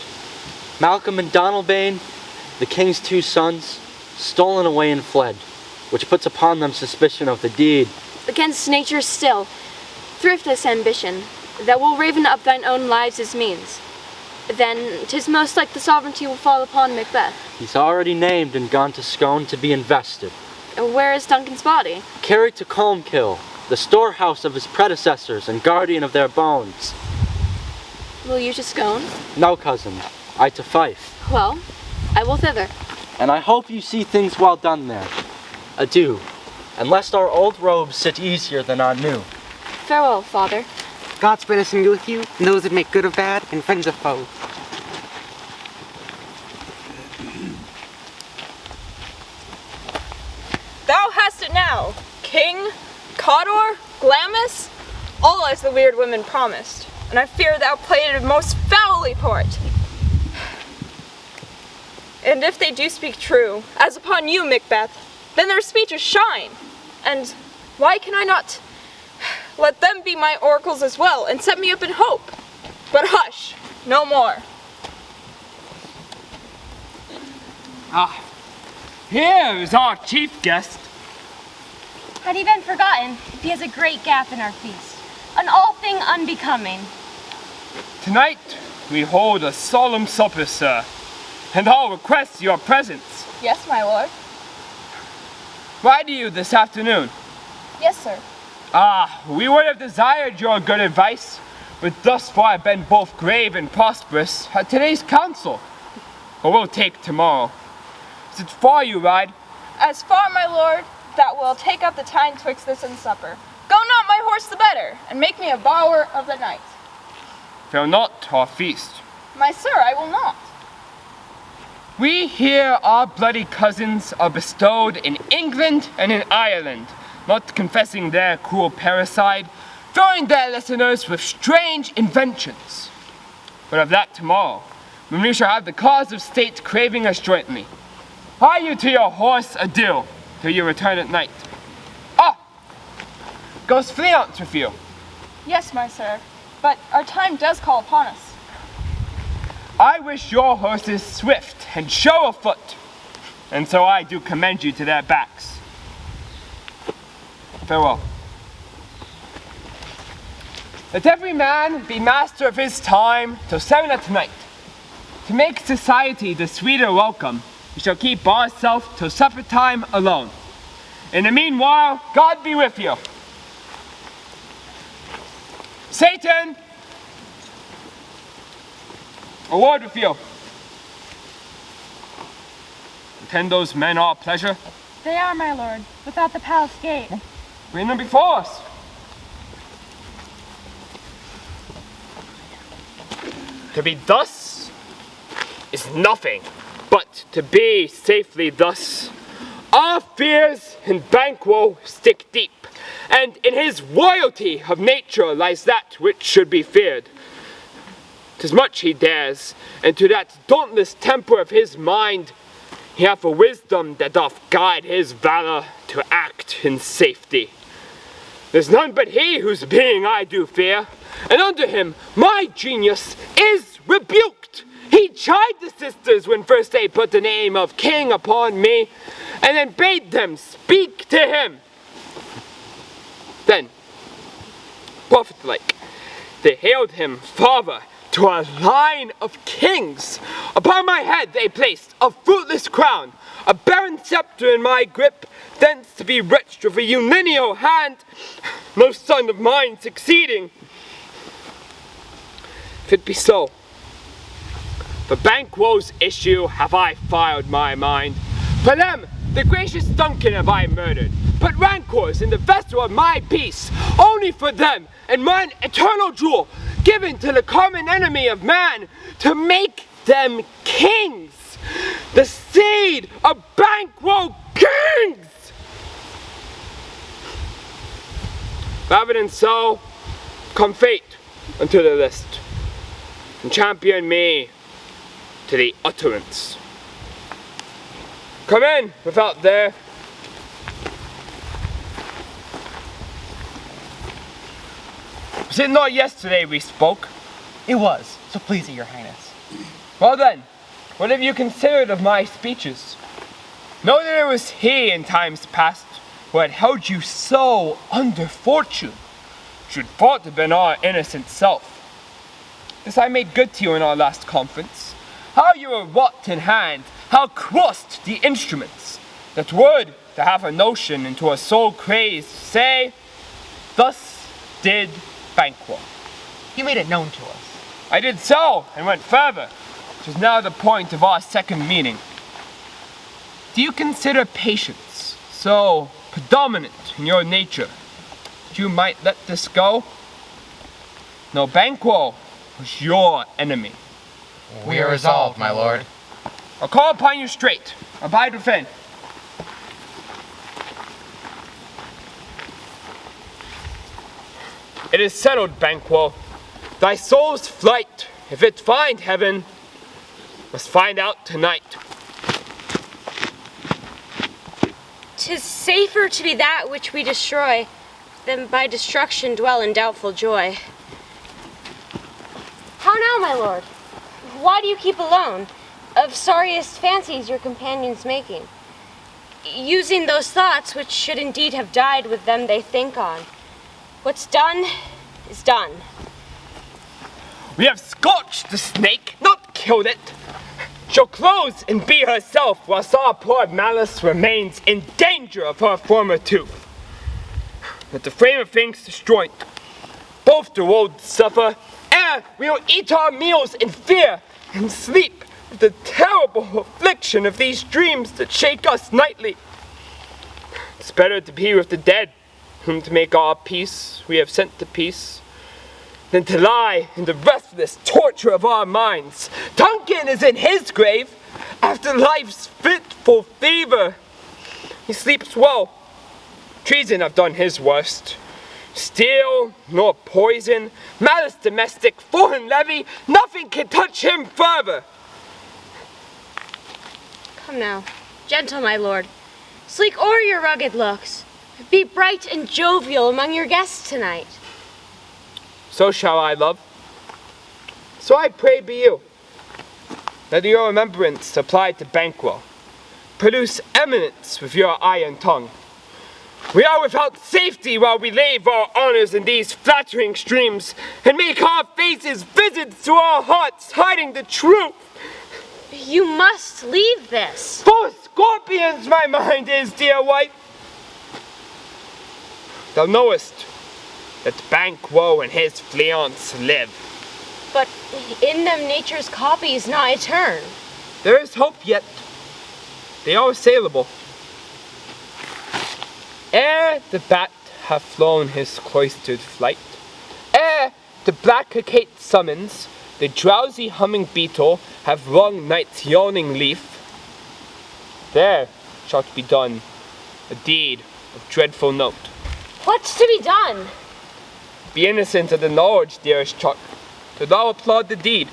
Malcolm and Donalbain, the king's two sons, stolen away and fled, which puts upon them suspicion of the deed. Against nature still, thriftless ambition, that will raven up thine own lives as means. Then 'tis most like the sovereignty will fall upon Macbeth. He's already named and gone to Scone to be invested. Where is Duncan's body? Carried to Colmkill, the storehouse of his predecessors and guardian of their bones. Will you to Scone? No, cousin, I to Fife. Well, I will thither. And I hope you see things well done there. Adieu, and lest our old robes sit easier than our new. Farewell, father. God spread us and be with you, and those that make good of bad, and friends of foe. Thou hast it now, King, Cawdor, Glamis, all as the weird women promised, and I fear thou played it most foully for it. And if they do speak true, as upon you, Macbeth, then their speeches shine, and why can I not let them be my oracles as well, and set me up in hope? But hush, no more. Ah, here is our chief guest. Had he been forgotten, he has a great gap in our feast, an all thing unbecoming. Tonight we hold a solemn supper, sir, and I'll request your presence. Yes, my lord. Write to you this afternoon. Yes, sir. Ah, we would have desired your good advice, but thus far have been both grave and prosperous at today's council. But we'll take tomorrow. Is it far you ride? As far, my lord, that will take up the time twixt this and supper. Go not my horse the better, and make me a bower of the night. Fail not our feast. My sir, I will not. We here, our bloody cousins, are bestowed in England and in Ireland, not confessing their cruel parricide, filling their listeners with strange inventions. But of that tomorrow, when we shall have the cause of state craving us jointly. Hie you to your horse, adieu, till you return at night. Ah! Goes Fleance with you. Yes, my sir, but our time does call upon us. I wish your horses swift and sure of foot, and so I do commend you to their backs. Farewell. Let every man be master of his time till 7 at night. To make society the sweeter welcome, we shall keep ourselves till supper time alone. In the meanwhile, God be with you. Satan! A word with you. Attend those men our pleasure? They are, my lord, without the palace gate. Bring them before us. To be thus is nothing, but to be safely thus. Our fears in Banquo stick deep, and in his royalty of nature lies that which should be feared. 'Tis much he dares, and to that dauntless temper of his mind he hath a wisdom that doth guide his valor to act in safety. There's none but he whose being I do fear, and under him my genius is rebuked. He chid the sisters when first they put the name of king upon me, and then bade them speak to him. Then, prophet-like, they hailed him father to a line of kings. Upon my head they placed a fruitless crown, a barren scepter in my grip, thence to be wretched with a unlineal hand, no son of mine succeeding. If it be so, for Banquo's issue have I filed my mind. For them, the gracious Duncan have I murdered, put rancors in the vessel of my peace, only for them and mine eternal jewel, given to the common enemy of man, to make them kings, the seed of Banquo kings! Rather than so, come fate unto the list, and champion me to the utterance. Come in, without there. Was it not yesterday we spoke? It was, so please it, your highness. Well then, what have you considered of my speeches? Know that it was he in times past who had held you so under fortune, should thought have been our innocent self. This I made good to you in our last conference. How you were wrought in hand, how crossed the instruments, that would, to have a notion into a soul crazed, say, thus did Banquo. You made it known to us. I did so, and went further, which is now the point of our second meeting. Do you consider patience so predominant in your nature that you might let this go? No, Banquo was your enemy. We are resolved, my lord. I'll call upon you straight. Abide within. It is settled, Banquo. Thy soul's flight, if it find heaven, must find out tonight. 'Tis safer to be that which we destroy than by destruction dwell in doubtful joy. How now, my lord? Why do you keep alone? Of sorriest fancies your companions making, using those thoughts which should indeed have died with them they think on. What's done is done. We have scorched the snake, not killed it. shall close and be herself, whilst our poor malice remains in danger of her former tooth. Let the frame of things destroyed, both the world suffer, ere we will eat our meals in fear and sleep with the terrible affliction of these dreams that shake us nightly. It's better to be with the dead, whom to make our peace we have sent to peace, than to lie in the restless torture of our minds. Duncan is in his grave, after life's fitful fever. He sleeps well. Treason have done his worst. Steel, nor poison, malice domestic, foreign levy, nothing can touch him further. Come now, gentle my lord, sleek o'er your rugged looks. Be bright and jovial among your guests tonight. So shall I, love. So I pray be you. Let your remembrance apply to Banquo. Produce eminence with your iron tongue. We are without safety while we lave our honors in these flattering streams, and make our faces visits to our hearts, hiding the truth. You must leave this. For scorpions my mind is, dear wife. Thou knowest that Banquo and his fiancée live. But in them nature's copies not etern. There is hope yet. They are assailable. Ere the bat hath flown his cloistered flight, ere the black cockade summons, the drowsy humming beetle have wrung night's yawning leaf, there shall be done a deed of dreadful note. What's to be done? Be innocent of the knowledge, dearest Chuck, till thou applaud the deed.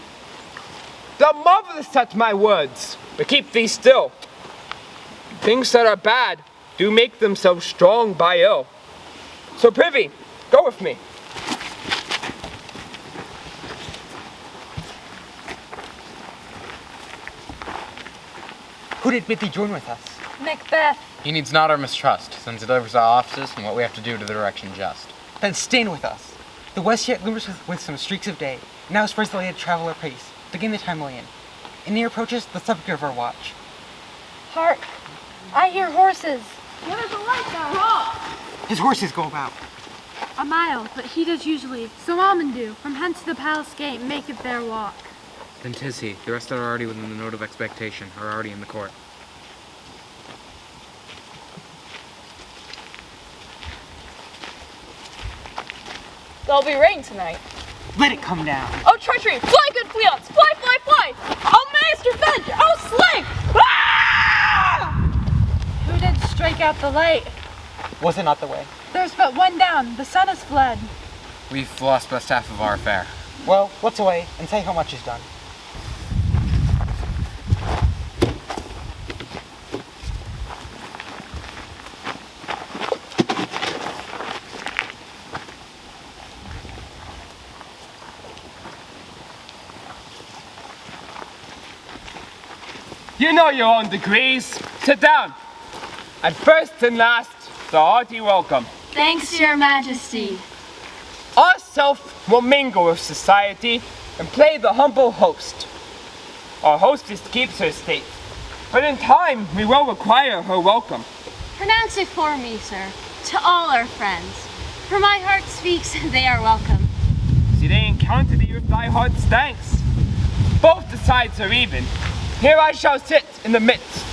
Thou marvelest at my words, but keep thee still. Things that are bad do make themselves strong by ill. So prithee, go with me. Who did bid thee join with us? Macbeth. He needs not our mistrust, since it delivers our offices and what we have to do to the direction just. Then stand with us. The west yet glimmers with some streaks of day. Now spreads the light at traveler pace, to gain the time we'll in. And near approaches the subject of our watch. Hark! I hear horses. Where is the light now? His horses go about. A mile, but he does usually. So almond do. From hence to the palace gate maketh their walk. Then 'tis he. The rest that are already within the note of expectation are already in the court. There'll be rain tonight. Let it come down. Oh, treachery! Fly, good fiance! Fly, fly, fly! Oh, master venge! Oh, slay! Ah! Who did strike out the light? Was it not the way? There's but one down. The sun has fled. We've lost best half of our affair. Well, what's away, and say how much is done. You know your own degrees. Sit down. And first and last, the hearty welcome. Thanks, Your Majesty. Ourself will mingle with society and play the humble host. Our hostess keeps her state, but in time we will require her welcome. Pronounce it for me, sir, to all our friends. For my heart speaks, they are welcome. See, they encounter thee with thy heart's thanks. Both the sides are even. Here I shall sit in the midst.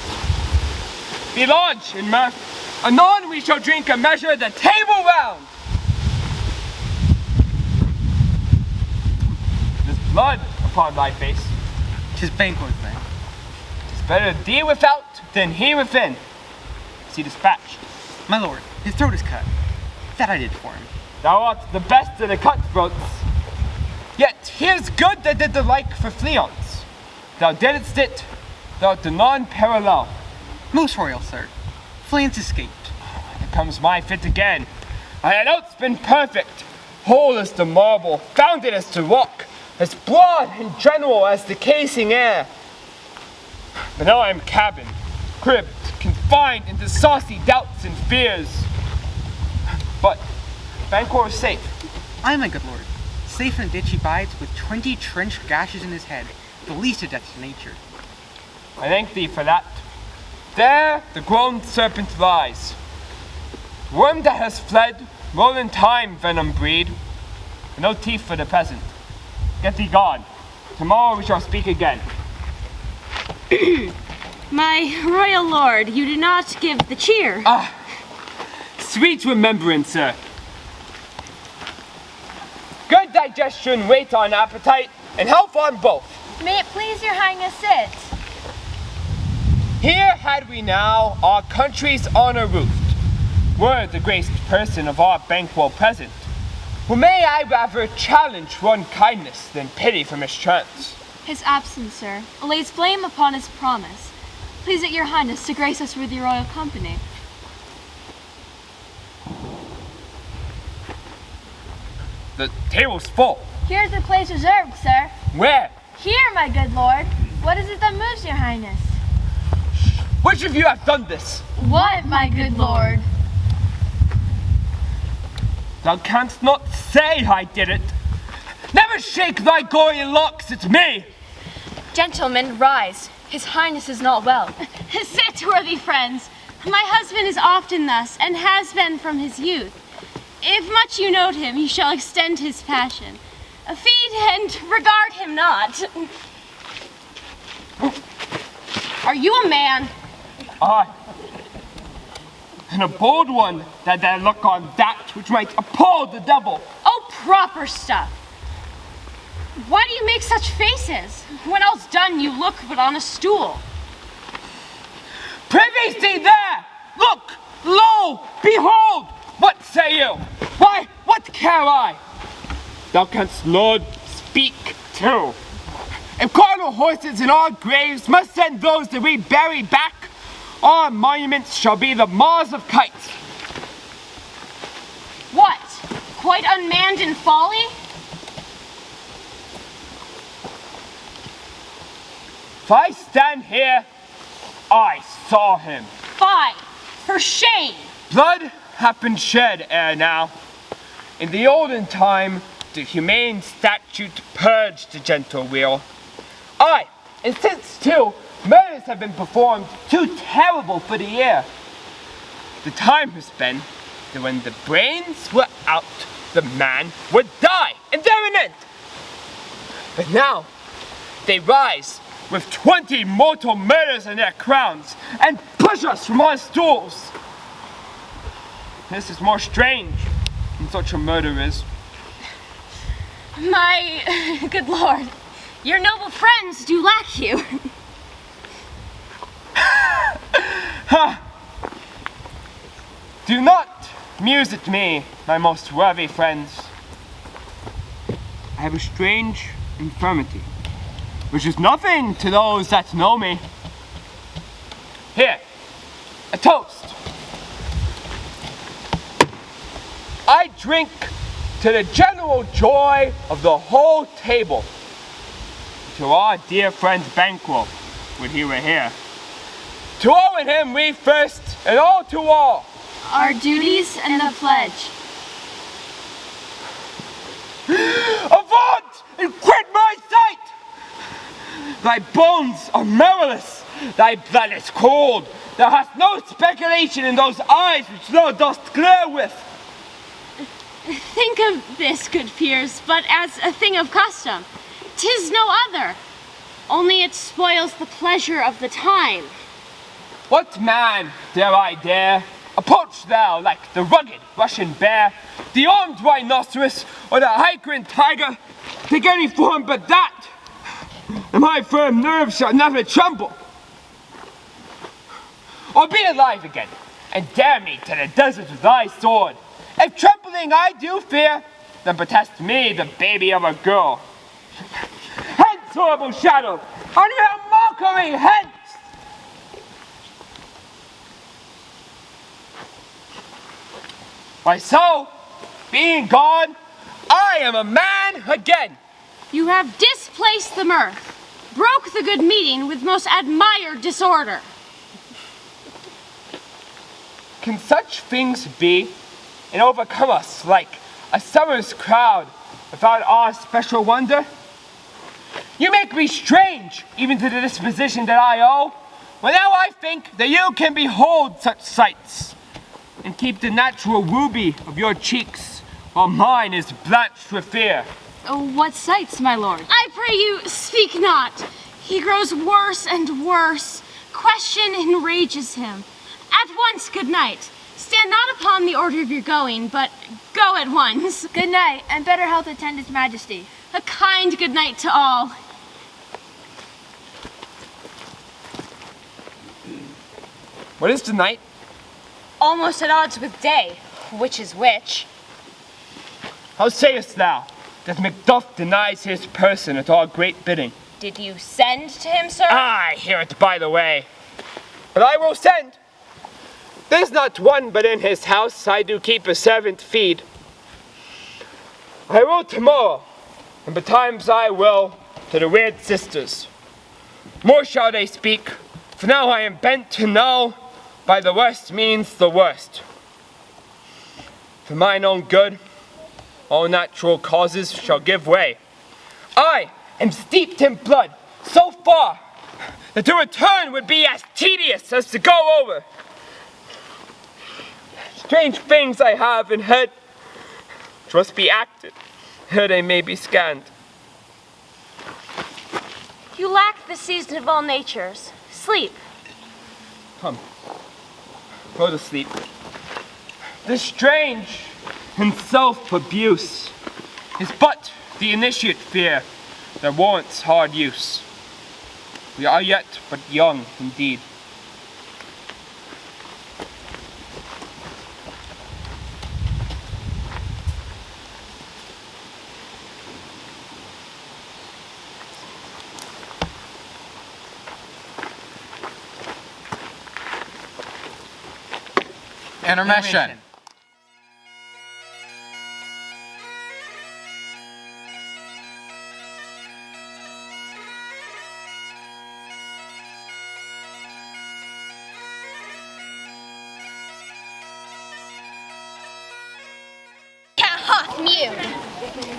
Be large in mirth. Anon we shall drink a measure the table round. There's blood upon thy face. 'Tis Banquo's then. 'Tis better thee without than he within. See dispatch. My lord, his throat is cut. That I did for him. Thou art the best of the cutthroats. Yet here's good that did the like for Fleance. Thou didst it, thou art the non-parallel. Most royal, sir. Fleance escaped. Here comes my fit again. I had else been perfect, whole as the marble, founded as the rock, as broad and general as the casing air. But now I am cabined, cribbed, confined into saucy doubts and fears. But Banquo is safe. Aye, my good lord. Safe in a ditch he bides, with 20 trenched gashes in his head, the least of death to nature. I thank thee for that. There the grown serpent lies. Worm that has fled, will in time venom breed. No teeth for the present. Get thee gone. Tomorrow we shall speak again. My royal lord, you do not give the cheer. Ah, sweet remembrance, sir. Good digestion, weight on appetite, and health on both. May it please your highness sit. Here had we now our country's honor roofed, were the graced person of our banquo present, who may I rather challenge for unkindness than pity for mischance. His absence, sir, lays blame upon his promise. Please it your highness to grace us with your royal company. The table's full. Here's the place reserved, sir. Where? Here, my good lord. What is it that moves your highness? Which of you have done this? What, my good lord? Thou canst not say I did it. Never shake thy gory locks, it's me. Gentlemen, rise. His highness is not well. Sit, worthy friends. My husband is often thus, and has been from his youth. If much you note him, he shall extend his passion. Feed and regard him not. Are you a man? Aye. And a bold one that there look on that which might appall the devil. Oh, proper stuff. Why do you make such faces? When all's done, you look but on a stool. Prithee, see there! Look! Lo! Behold! What say you? Why, what care I? Thou canst, Lord, speak too. If carnal horses in our graves must send those that we bury back, our monuments shall be the maws of kites. What? Quite unmanned in folly? If I stand here, I saw him. Fie! For shame! Blood hath been shed ere now. In the olden time, the humane statute purged the gentle wheel. Aye, and since too, murders have been performed too terrible for the ear. The time has been that when the brains were out, the man would die, and there an end. But now, they rise with 20 mortal murders in their crowns, and push us from our stools. This is more strange than such a murder is. My good lord, your noble friends do lack you. Ha! Do not muse at me, my most worthy friends. I have a strange infirmity, which is nothing to those that know me. Here, a toast. I drink to the general joy of the whole table, to our dear friend Banquo, when he were here. To all in him we first, and all to all. Our duties and the pledge. Avaunt and quit my sight! Thy bones are marrowless, thy blood is cold. Thou hast no speculation in those eyes which thou dost glare with. Think of this, good peers, but as a thing of custom. 'Tis no other, only it spoils the pleasure of the time. What man dare I dare? Approach thou like the rugged Russian bear, the armed rhinoceros, or the hiker tiger. Take any form but that, and my firm nerves shall never tremble. Or be alive again, and dare me to the desert with thy sword. If trembling I do fear, then protest me the baby of a girl. Hence, horrible shadow, on your mockery, hence! Why so, being gone, I am a man again. You have displaced the mirth, broke the good meeting with most admired disorder. Can such things be, and overcome us like a summer's crowd without our special wonder? You make me strange, even to the disposition that I owe. Well, now I think that you can behold such sights, and keep the natural ruby of your cheeks, while mine is blanched with fear. Oh, what sights, my lord? I pray you, speak not. He grows worse and worse. Question enrages him. At once, good night. Stand not upon the order of your going, but go at once. Good night, and better health attend his majesty. A kind good night to all. What is the night? Almost at odds with day, which is which. How sayest thou that Macbeth denies his person at our great bidding? Did you send to him, sir? I hear it by the way. But I will send. There's not one but in his house I do keep a servant feed. I will tomorrow, and betimes I will to the weird sisters. More shall they speak, for now I am bent to know by the worst means the worst. For mine own good, all natural causes shall give way. I am steeped in blood so far that to return would be as tedious as to go over. Strange things I have in head, which must be acted, ere they may be scanned. You lack the season of all natures. Sleep. Come, go to sleep. The strange and self-abuse is but the initiate fear that warrants hard use. We are yet but young indeed. Intermission.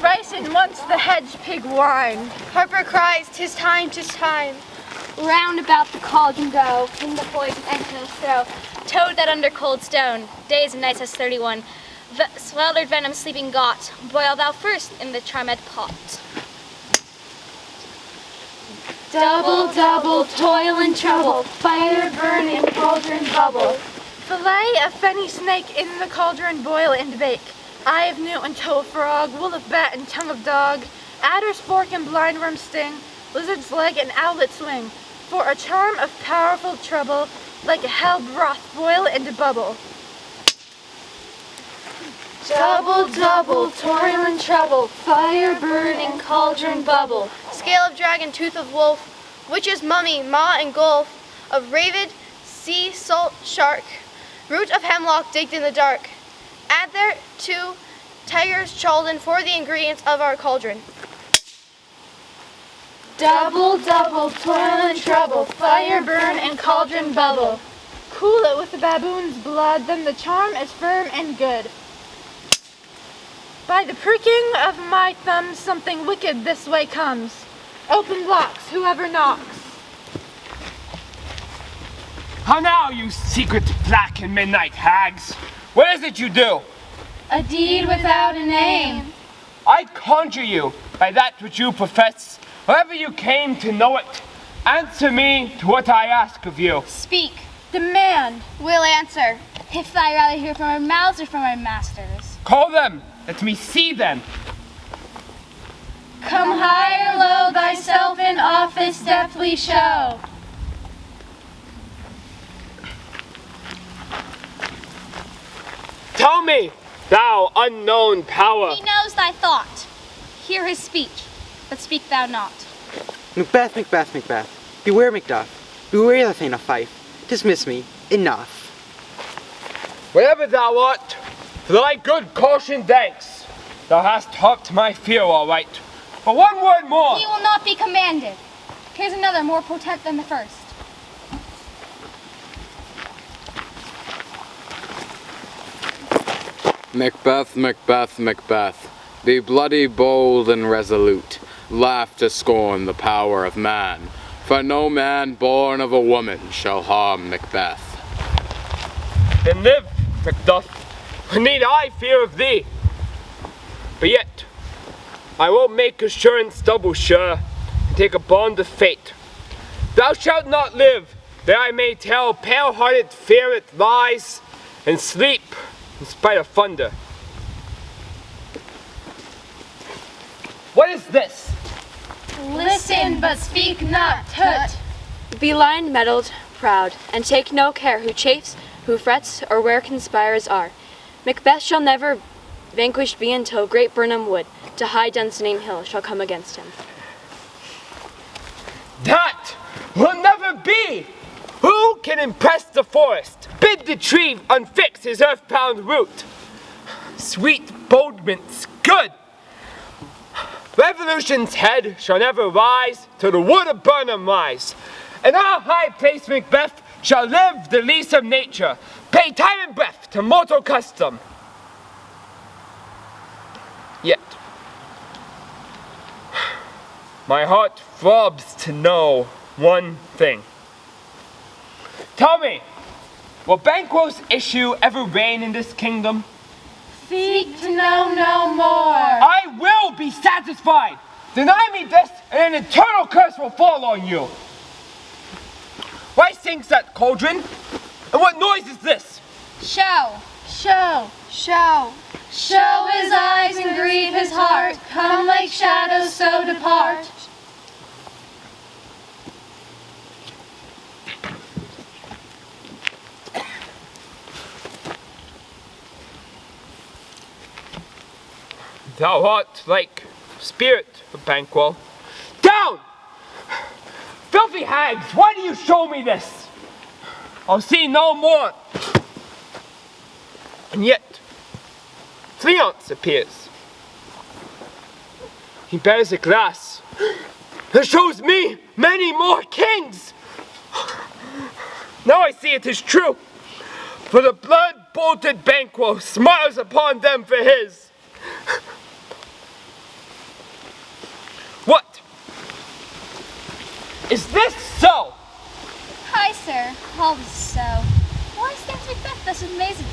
Rice and once the hedge pig whine. Harper cries, 'tis time, 'tis time. Round about the cauldron go, in the poison entrails throw. Toad that under cold stone, days and nights as 31. The sweltered venom sleeping got, boil thou first in the charmed pot. Double, double, toil and trouble, fire burning, cauldron bubble. Fillet a fenny snake in the cauldron, boil and bake. Eye of newt and toe of frog, wool of bat and tongue of dog, adder's fork and blindworm sting, lizard's leg and owlet's wing. For a charm of powerful trouble, like a hell broth, boil and bubble. Double, double, toil and trouble, fire burning, cauldron bubble. Scale of dragon, tooth of wolf, witch's mummy, maw and gulf, of raven, sea salt shark, root of hemlock digged in the dark. Add there to tiger's chaldron for the ingredients of our cauldron. Double, double, toil and trouble, fire burn and cauldron bubble. Cool it with the baboon's blood, then the charm is firm and good. By the pricking of my thumb, something wicked this way comes. Open blocks, whoever knocks. How now, you secret black and midnight hags? What is it you do? A deed without a name. I conjure you by that which you profess, however you came to know it, answer me to what I ask of you. Speak. Demand. We'll answer. If I rather hear from our mouths or from our masters. Call them, let me see them. Come high or low, thyself in office deftly show. Tell me, thou unknown power. He knows thy thought. Hear his speech, but speak thou not. Macbeth, Macbeth, Macbeth. Beware Macduff. Beware the thane of Fife. Dismiss me. Enough. Whatever thou art, for thy good caution thanks. Thou hast helped my fear all right. But one word more. He will not be commanded. Here's another more potent than the first. Macbeth, Macbeth, Macbeth, be bloody, bold, and resolute. laugh to scorn the power of man, for no man born of a woman shall harm Macbeth. Then live, Macduff. What need I fear of thee? But yet, I will make assurance double sure, and take a bond of fate. Thou shalt not live, that I may tell pale-hearted fear it lies, and sleep in spite of thunder. What is this? Listen, but speak not, tut. Be lion-mettled, proud, and take no care who chafes, who frets, or where conspirers are. Macbeth shall never vanquished be until great Birnam wood, to high Dunsinane hill, shall come against him. That will never be! Who can impress the forest, bid the tree unfix his earth-bound root? Sweet bodements, good! Revolution's head shall never rise till the wood of Birnam lies. And our high place Macbeth shall live the lease of nature, pay time and breath to mortal custom. Yet, my heart throbs to know one thing. Tell me, will Banquo's issue ever reign in this kingdom? Seek to know no more. I will be satisfied. Deny me this, and an eternal curse will fall on you. Why sings that cauldron? And what noise is this? Show, show, show. Show his eyes and grieve his heart. Come like shadows, so depart. Thou art like spirit of Banquo. Down! Filthy hags, why do you show me this? I'll see no more. And yet, Fleance appears. He bears a glass that shows me many more kings. Now I see it is true, for the blood-bolted Banquo smiles upon them for his. What? Is this so? Hi, sir. All is so. Why stands Macbeth thus amazingly?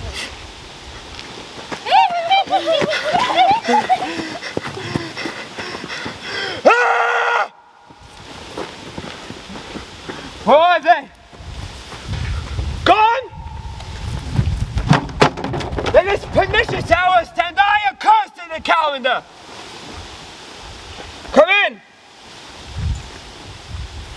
Ah! Where are they? Gone? Then this pernicious hour stand I accursed in the calendar. Come in.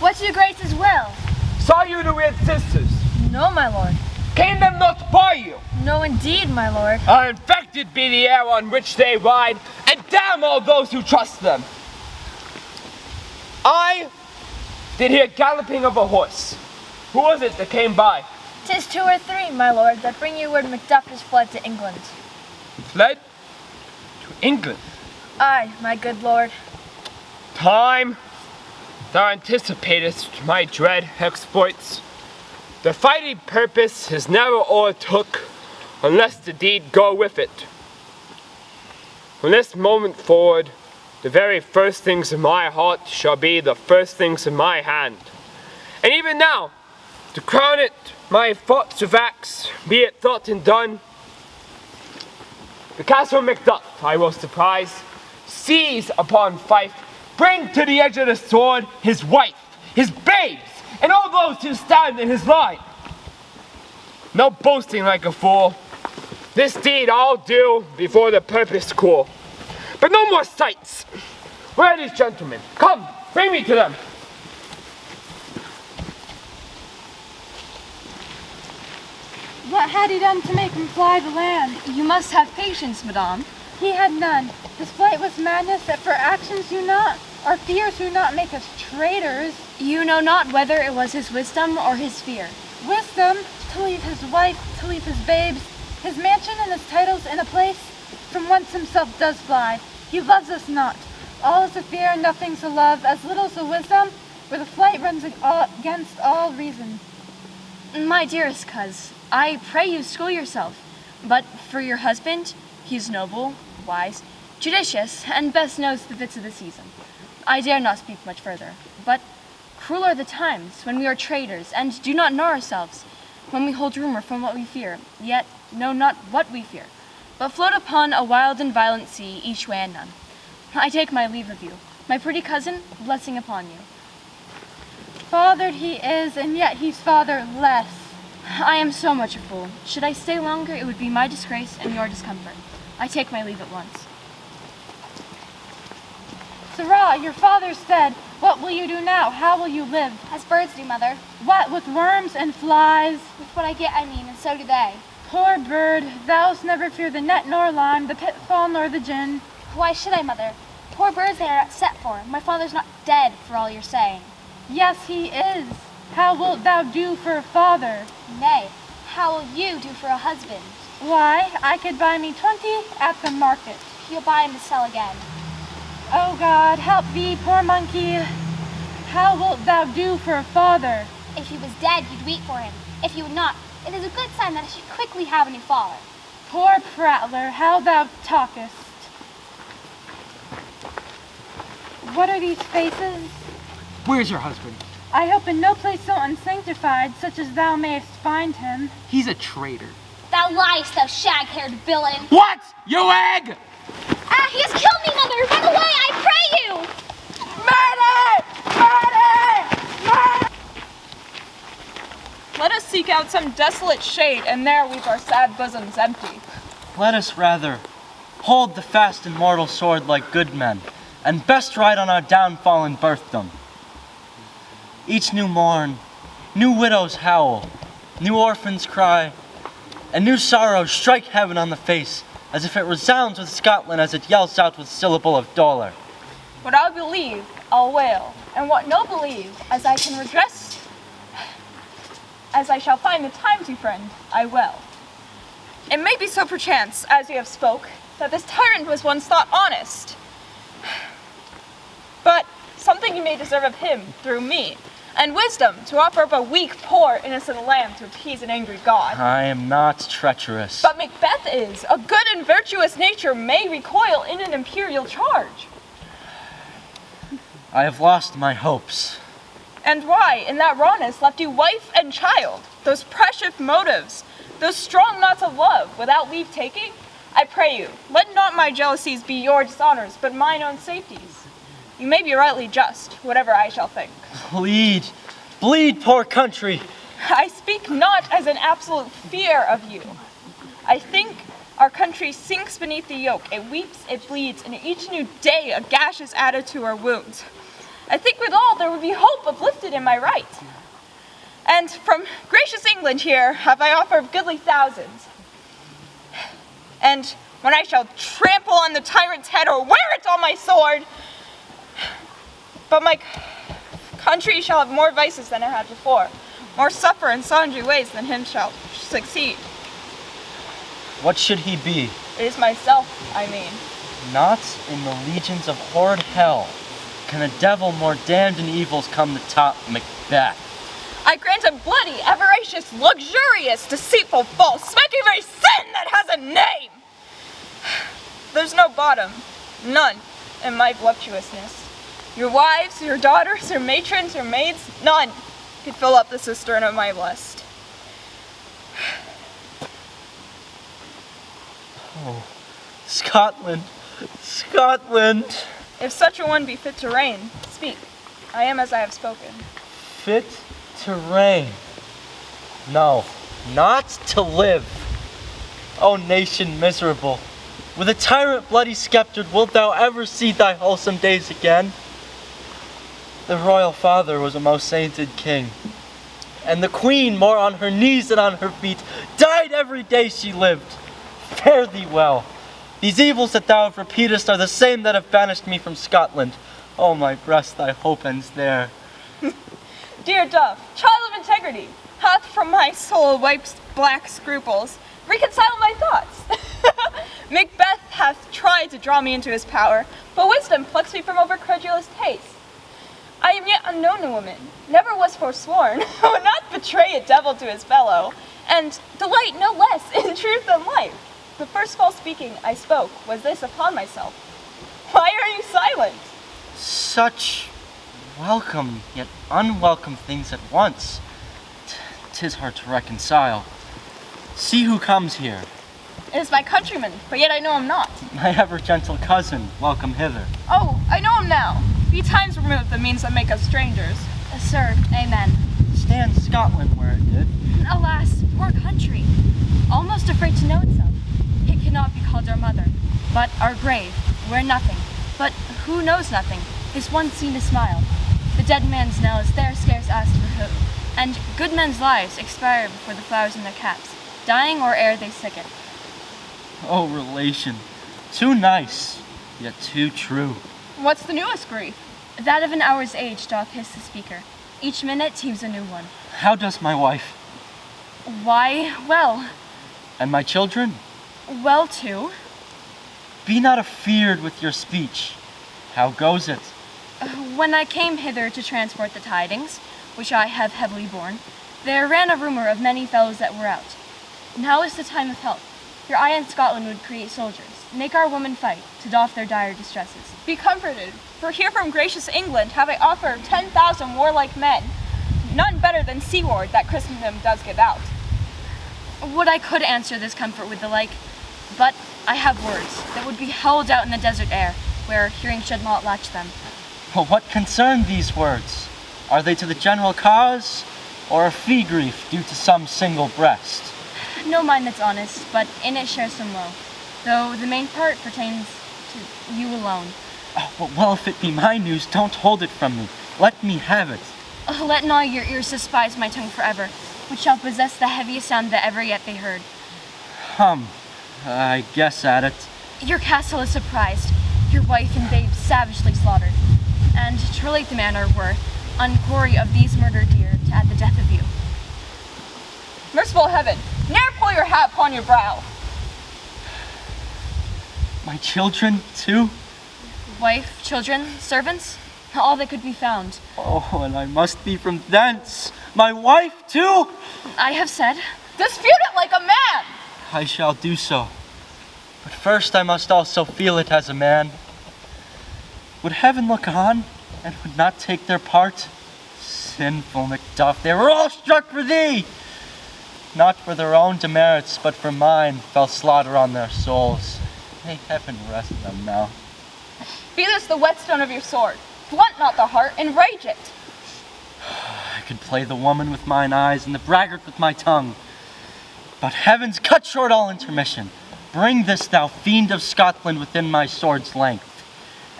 What's your grace's will? Saw you the weird sisters. No, my lord. Came them not by you. No, indeed, my lord. Infected be the air on which they ride, and damn all those who trust them. I did hear galloping of a horse. Who was it that came by? 'Tis 2 or 3, my lord, that bring you word Macduff is fled to England. Fled? To England? Aye, my good lord. Time, thou anticipatest my dread exploits. The fighting purpose is never o'ertook, unless the deed go with it. From this moment forward, the very first things in my heart shall be the first things in my hand. And even now, to crown it, my thoughts of acts, be it thought and done, the castle Macduff I will surprise, seize upon Fife, bring to the edge of the sword his wife, his babes, and all those who stand in his line. No boasting like a fool. This deed I'll do before the purpose cool. But no more sights. Where are these gentlemen? Come, bring me to them. What had he done to make him fly the land? You must have patience, madame. He had none. His flight was madness that for actions do not, our fears do not make us traitors. You know not whether it was his wisdom or his fear. Wisdom, to leave his wife, to leave his babes, his mansion and his titles in a place from whence himself does fly. He loves us not. All is a fear, nothing's a love, as little's a wisdom, where the flight runs against all reason. My dearest coz, I pray you school yourself. But for your husband, he's noble, wise, judicious, and best knows the fits of the season. I dare not speak much further, but cruel are the times when we are traitors and do not know ourselves, when we hold rumor from what we fear, yet know not what we fear, but float upon a wild and violent sea, each way and none. I take my leave of you. My pretty cousin, blessing upon you. Fathered he is, and yet he's fatherless. I am so much a fool. Should I stay longer, it would be my disgrace and your discomfort. I take my leave at once. Sirrah, your father's dead. What will you do now? How will you live? As birds do, Mother. What, with worms and flies? With what I get, I mean, and so do they. Poor bird, thou'st never fear the net nor line, the pitfall nor the gin. Why should I, Mother? Poor birds they are set for. My father's not dead, for all you're saying. Yes, he is. How wilt thou do for a father? Nay, how will you do for a husband? Why, I could buy me 20 at the market. You'll buy him to sell again. Oh God, help thee, poor monkey. How wilt thou do for a father? If he was dead, you'd weep for him. If you would not, it is a good sign that I should quickly have a new father. Poor prattler, how thou talkest. What are these faces? Where's your husband? I hope in no place so unsanctified, such as thou mayest find him. He's a traitor. Thou liest, thou shag-haired villain. What? You egg! Ah, he has killed me, Mother! Run away, I pray you! Let us seek out some desolate shade, and there weep our sad bosoms empty. Let us rather hold the fast and mortal sword like good men, and best ride on our downfall and birthdom. Each new morn, new widows howl, new orphans cry, and new sorrows strike heaven on the face, as if it resounds with Scotland as it yells out with syllable of dolor. What I believe, I'll wail, and what no believe, as I can redress, as I shall find the time to, friend, I will. It may be so perchance, as you have spoke, that this tyrant was once thought honest. But something you may deserve of him through me, and wisdom to offer up a weak, poor, innocent lamb to appease an angry god. I am not treacherous. But Macbeth is. A good and virtuous nature may recoil in an imperial charge. I have lost my hopes. And why, in that rawness, left you wife and child? Those precious motives, those strong knots of love, without leave taking? I pray you, let not my jealousies be your dishonors, but mine own safeties. You may be rightly just, whatever I shall think. Bleed, bleed, poor country. I speak not as an absolute fear of you. I think our country sinks beneath the yoke. It weeps, it bleeds, and each new day a gash is added to our wounds. I think withal there would be hope uplifted in my right. And from gracious England here have I offered goodly thousands. And when I shall trample on the tyrant's head or wear it on my sword, but my country shall have more vices than it had before, more suffer in sundry ways than him shall succeed. What should he be? It is myself, I mean. Not in the legions of horrid hell can a devil more damned in evils come to top Macbeth. I grant a bloody, avaricious, luxurious, deceitful, false, smack every sin that has a name. There's no bottom, none, in my voluptuousness. Your wives, your daughters, your matrons, your maids, none could fill up the cistern of my lust. Oh, Scotland, Scotland. If such a one be fit to reign, speak. I am as I have spoken. Fit to reign. No, not to live. O nation miserable, with a tyrant bloody sceptred wilt thou ever see thy wholesome days again? The royal father was a most sainted king, and the queen, more on her knees than on her feet, died every day she lived. Fare thee well. These evils that thou repeatest are the same that have banished me from Scotland. O my breast, thy hope ends there. Dear dove, child of integrity, hath from my soul wiped black scruples. Reconcile my thoughts. Macbeth hath tried to draw me into his power, but wisdom plucks me from over credulous taste. I am yet unknown to woman, never was forsworn, would not betray a devil to his fellow, and delight no less in truth than life. The first false speaking I spoke was this upon myself. Why are you silent? Such welcome yet unwelcome things at once. 'Tis hard to reconcile. See who comes here. It is my countryman, but yet I know him not. My ever-gentle cousin, welcome hither. Oh, I know him now. Be times removed the means that make us strangers. Sir, amen. Stand Scotland where it did. Alas, poor country, almost afraid to know itself. It cannot be called our mother, but our grave, where nothing, but who knows nothing, is once seen to smile. The dead man's knell is there scarce asked for who, and good men's lives expire before the flowers in their caps, dying or ere they sicken. Oh, relation, too nice, yet too true. What's the newest grief? That of an hour's age doth hiss the speaker. Each minute heaves a new one. How does my wife? Why, well. And my children? Well, too. Be not afeard with your speech. How goes it? When I came hither to transport the tidings, which I have heavily borne, there ran a rumor of many fellows that were out. Now is the time of help. Your eye in Scotland would create soldiers, make our women fight, to doff their dire distresses. Be comforted, for here from gracious England have I offer of 10,000 warlike men, none better than seaward that Christendom does give out. Would I could answer this comfort with the like, but I have words that would be held out in the desert air, where hearing should not latch them. Well, what concern these words? Are they to the general cause, or a fee grief due to some single breast? No mind that's honest, but in it shares some woe, though the main part pertains to you alone. Oh, well, if it be my news, don't hold it from me. Let me have it. Let not your ears despise my tongue forever, which shall possess the heaviest sound that ever yet they heard. I guess at it. Your castle is surprised, your wife and babes savagely slaughtered, and to relate the manner were, on quarry of these murdered deer, to add the death of you. Merciful heaven, ne'er pull your hat upon your brow. My children, too? Wife, children, servants, all that could be found. Oh, and I must be from thence. My wife, too? I have said. Dispute it like a man! I shall do so. But first I must also feel it as a man. Would heaven look on, and would not take their part? Sinful Macduff, they were all struck for thee! Not for their own demerits, but for mine, fell slaughter on their souls. May heaven rest them now. Be this the whetstone of your sword. Blunt not the heart, enrage it. I could play the woman with mine eyes and the braggart with my tongue. But heavens, cut short all intermission. Bring this, thou fiend of Scotland, within my sword's length.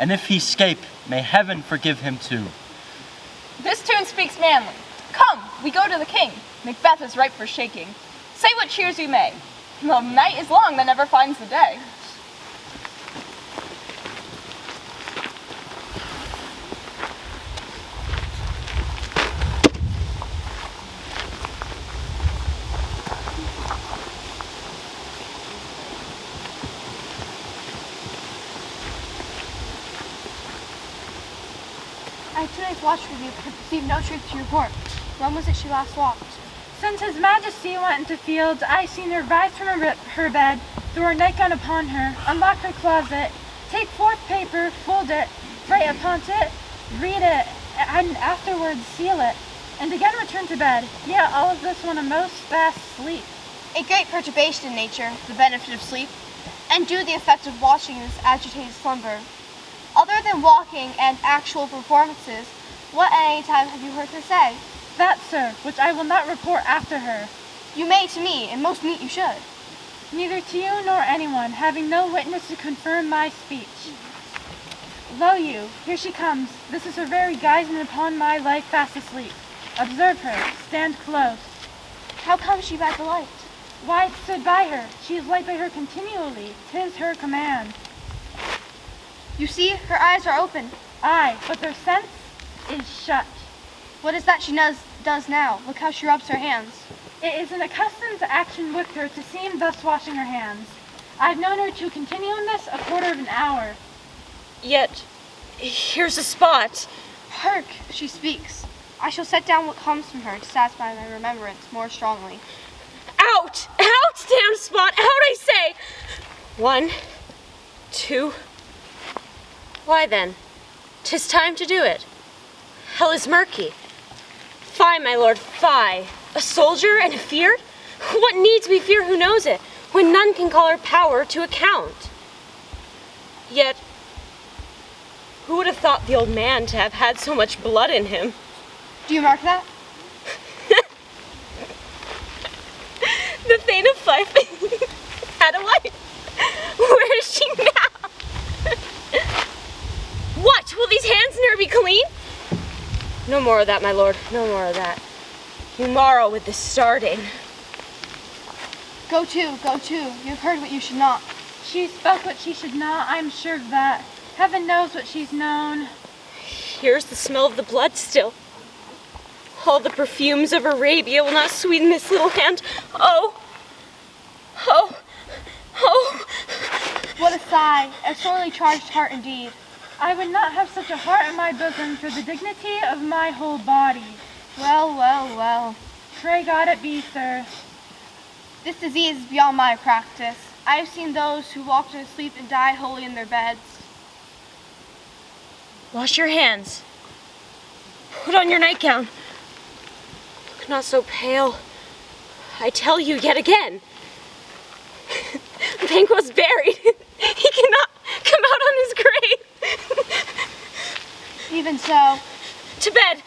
And if he escape, may heaven forgive him too. This tune speaks manly. Come, we go to the king. Macbeth is ripe for shaking. Say what cheers you may. The night is long that never finds the day. I tonight watched with you, but perceived no truth to your report. When was it she last walked? Since His Majesty went into field, I seen her rise from her bed, throw her nightgown upon her, unlock her closet, take forth paper, fold it, write upon it, read it, and afterwards seal it, and again return to bed. Yet all of this when a most fast sleep. A great perturbation in nature, the benefit of sleep, and due the effect of watching this agitated slumber. Other than walking and actual performances, what at any time have you heard her say? That, sir, which I will not report after her. You may to me, and most meet you should. Neither to you nor anyone, having no witness to confirm my speech. Lo you, here she comes. This is her very guise, and upon my life fast asleep. Observe her, stand close. How comes she by the light? Why, it stood by her. She is light by her continually. 'Tis her command. You see, her eyes are open. Aye, but their sense is shut. What is that she does now? Look how she rubs her hands. It is an accustomed action with her to seem thus washing her hands. I've known her to continue in this a quarter of an hour. Yet, here's a spot. Hark, she speaks. I shall set down what comes from her to satisfy my remembrance more strongly. Out! Out, damn spot! Out, I say! 1, 2. Why then? 'Tis time to do it. Hell is murky. Fie, my lord, fie. A soldier and a fear? What needs we fear who knows it, when none can call our power to account? Yet, who would have thought the old man to have had so much blood in him? Do you mark that? The Thane of Fife had a wife. Where is she now? What? Will these hands ne'er be clean? No more of that, my lord. No more of that. You marvel with the starting. Go to, go to. You've heard what you should not. She spoke what she should not, I'm sure of that. Heaven knows what she's known. Here's the smell of the blood still. All the perfumes of Arabia will not sweeten this little hand. Oh! Oh! Oh! What a sigh, a sorely charged heart indeed. I would not have such a heart in my bosom for the dignity of my whole body. Well, well, well. Pray God it be, sir. This disease is beyond my practice. I have seen those who walk to sleep and die wholly in their beds. Wash your hands. Put on your nightgown. Look not so pale. I tell you yet again. Banquo's buried. He cannot come out on his grave. Even so. To bed.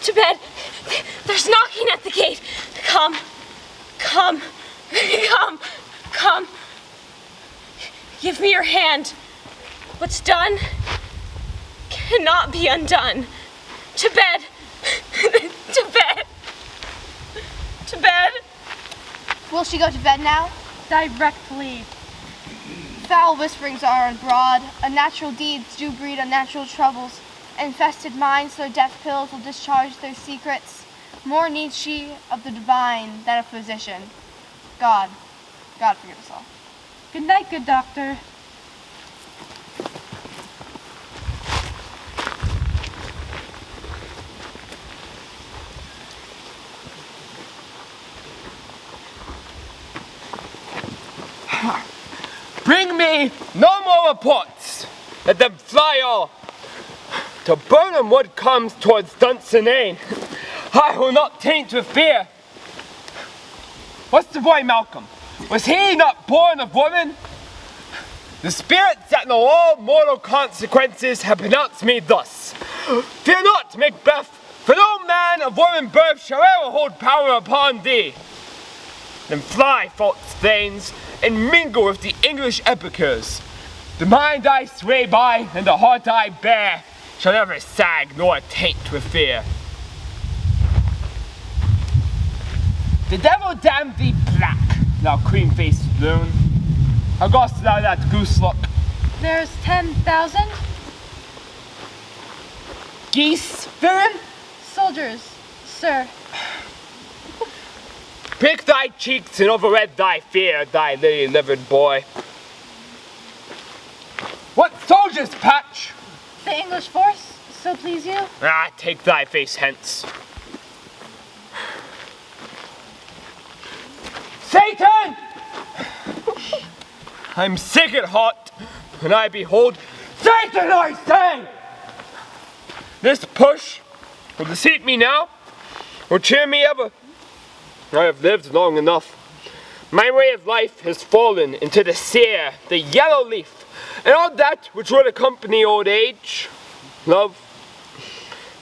To bed. There's knocking at the gate. Come. Come. Come. Come. Give me your hand. What's done cannot be undone. To bed. To bed. To bed. Will she go to bed now? Directly. Foul whisperings are abroad. Unnatural deeds do breed unnatural troubles. Infested minds their death pills will discharge their secrets. More needs she of the divine than a physician. God forgive us all. Good night, good doctor. Bring me no more reports. Let them fly all. To Burnham wood comes towards Dunsinane. I will not taint with fear. What's the boy Malcolm? Was he not born of woman? The spirits that know all mortal consequences have pronounced me thus. Fear not, Macbeth, for no man of woman birth shall ever hold power upon thee. Then fly, false thanes, and mingle with the English epicures. The mind I sway by, and the heart I bear, shall never sag nor taint with fear. The devil damn thee black, thou cream-faced loon. How gost thou that goose look? There's 10,000 Geese, villain? soldiers, sir. Prick thy cheeks and overread thy fear, thy lily-livered boy. What soldiers, Patch? The English force, so please you? Ah, take thy face hence. Satan! I'm sick at heart, and I behold Satan, I say! This push will deceive me now, or cheer me ever. I have lived long enough. My way of life has fallen into the sere, the yellow leaf, and all that which would accompany old age. Love,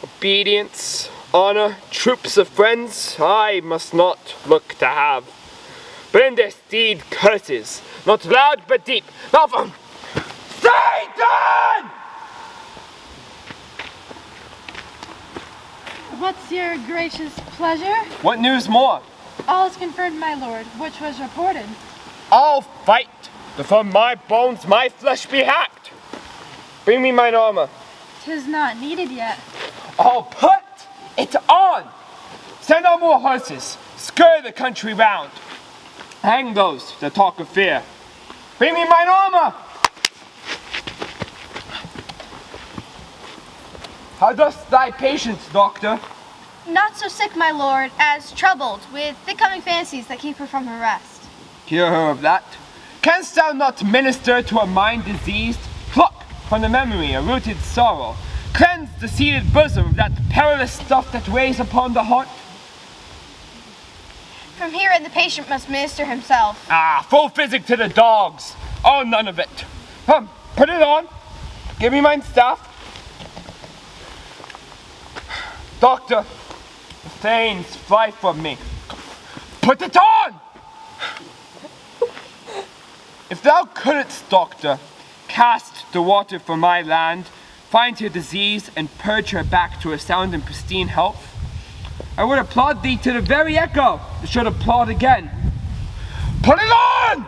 obedience, honor, troops of friends, I must not look to have. But in their stead curses, not loud but deep, not from Satan! What's your gracious pleasure? What news more? All is confirmed, my lord, which was reported. I'll fight, before my bones, my flesh be hacked. Bring me mine armor. 'Tis not needed yet. I'll put it on. Send on more horses. Scurry the country round. Hang those that talk of fear. Bring me mine armor. How doth thy patience, doctor? Not so sick, my lord, as troubled with thick coming fancies that keep her from her rest. Cure her of that. Canst thou not minister to a mind diseased? Pluck from the memory a rooted sorrow. Cleanse the seated bosom of that perilous stuff that weighs upon the heart. From herein the patient must minister himself. Full physic to the dogs. Oh, none of it. Put it on. Give me mine staff. Doctor, the thanes fly from me. Put it on! If thou couldst, doctor, cast the water from my land, find her disease, and purge her back to a sound and pristine health, I would applaud thee to the very echo, and should applaud again. Put it on!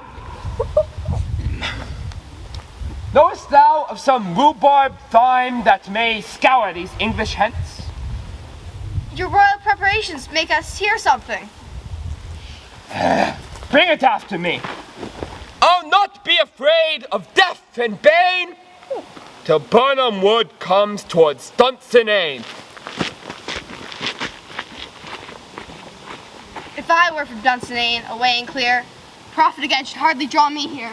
Knowest thou of some rhubarb thyme that may scour these English hence? Your royal preparations make us hear something. Bring it after me. I'll not be afraid of death and bane till Burnham Wood comes towards Dunsinane. If I were from Dunsinane, away and clear, profit again should hardly draw me here.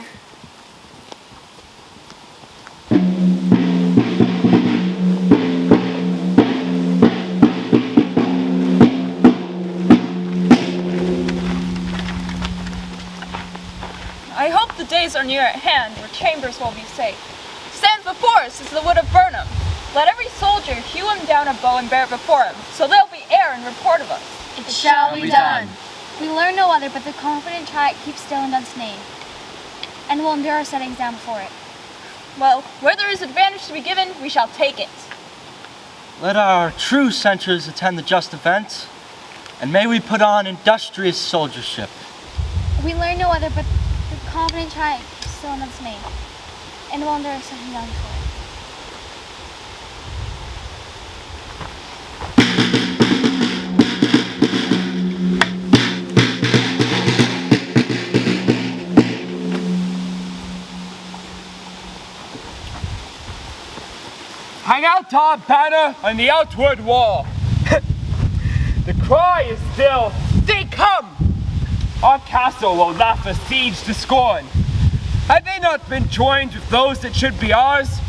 I hope the days are near at hand where chambers will be safe. Stands before us is the wood of Burnham. Let every soldier hew him down a bow and bear it before him, so there'll be air in report of us. It shall be done. We learn no other but the confident try keep still in Dunsinane, and will endure our settings down before it. Well, where there is advantage to be given, we shall take it. Let our true censures attend the just events, and may we put on industrious soldiership. We learn no other but the confident try keep still in Dunsinane, and will endure our settings down before it. Hang out our banner on the outward wall. The cry is still, they come! Our castle will laugh a siege to scorn. Had they not been joined with those that should be ours,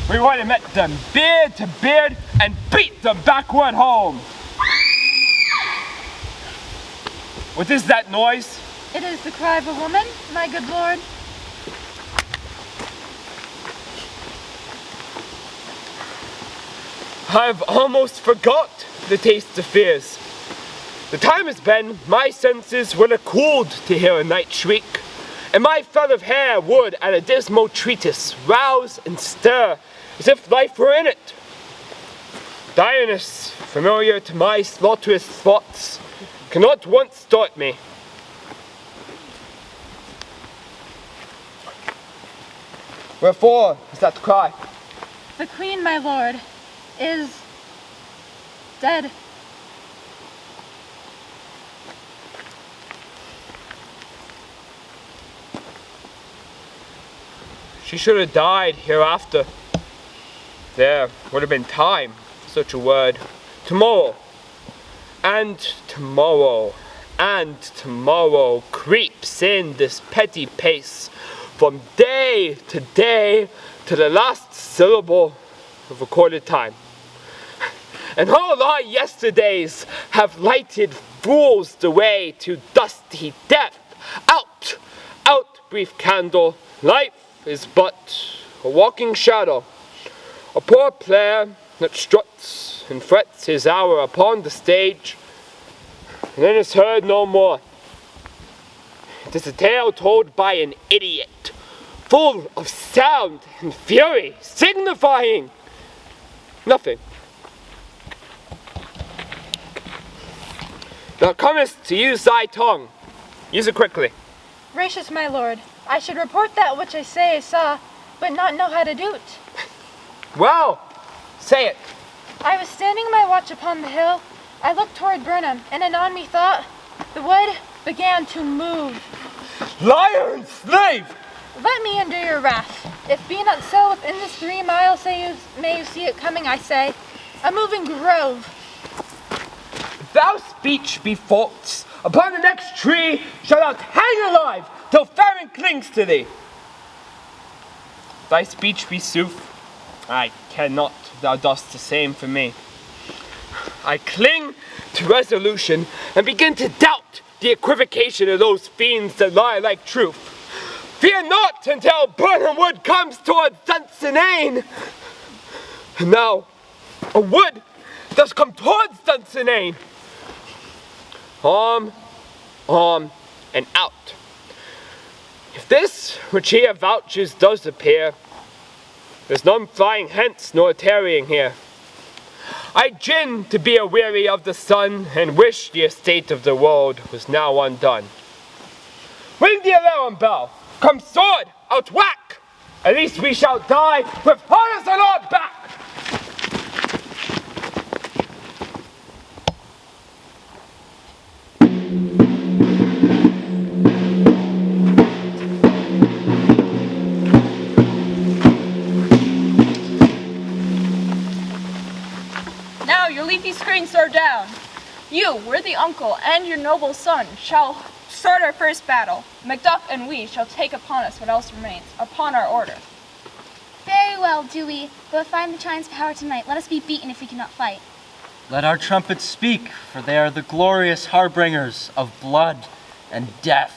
we would have met them beard to beard and beat them backward home. What is that noise? It is the cry of a woman, my good lord. I've almost forgot the taste of fears. The time has been my senses would have cooled to hear a night shriek, and my flood of hair would at a dismal treatise rouse and stir as if life were in it. Direness, familiar to my slaughterous thoughts, cannot once start me. Wherefore is that cry? The queen, my lord, is dead. She should have died hereafter. There would have been time for such a word. Tomorrow, and tomorrow, and tomorrow creeps in this petty pace from day to day to the last syllable of recorded time. And all our yesterdays have lighted fools the way to dusty death. Out, out, brief candle, life is but a walking shadow, a poor player that struts and frets his hour upon the stage, and then is heard no more. It is a tale told by an idiot, full of sound and fury, signifying nothing. Thou comest to use thy tongue. Use it quickly. Gracious my lord, I should report that which I say I saw, but not know how to do it. Well, say it. I was standing my watch upon the hill. I looked toward Burnham, and anon methought the wood began to move. Liar and slave! Let me endure your wrath. If be not so, within this 3 miles may you see it coming, I say. A moving grove. If thou speech be false, upon the next tree shalt thou hang alive till Farron clings to thee. thy speech be sooth, I care not if thou dost the same for me. I cling to resolution and begin to doubt the equivocation of those fiends that lie like truth. Fear not until Burnham Wood comes toward Dunsinane. And now, a wood does come towards Dunsinane. On, and out. If this which he avouches does appear, there's none flying hence nor tarrying here. I gin to be aweary of the sun, and wish the estate of the world was now undone. Ring the alarm bell, come sword, out whack! At least we shall die with harness on our back! Now your leafy screens are down. You, worthy uncle, and your noble son shall start our first battle. Macduff and we shall take upon us what else remains, upon our order. Very well, do we. But find the chimes of power tonight. Let us be beaten if we cannot fight. Let our trumpets speak, for they are the glorious harbingers of blood and death.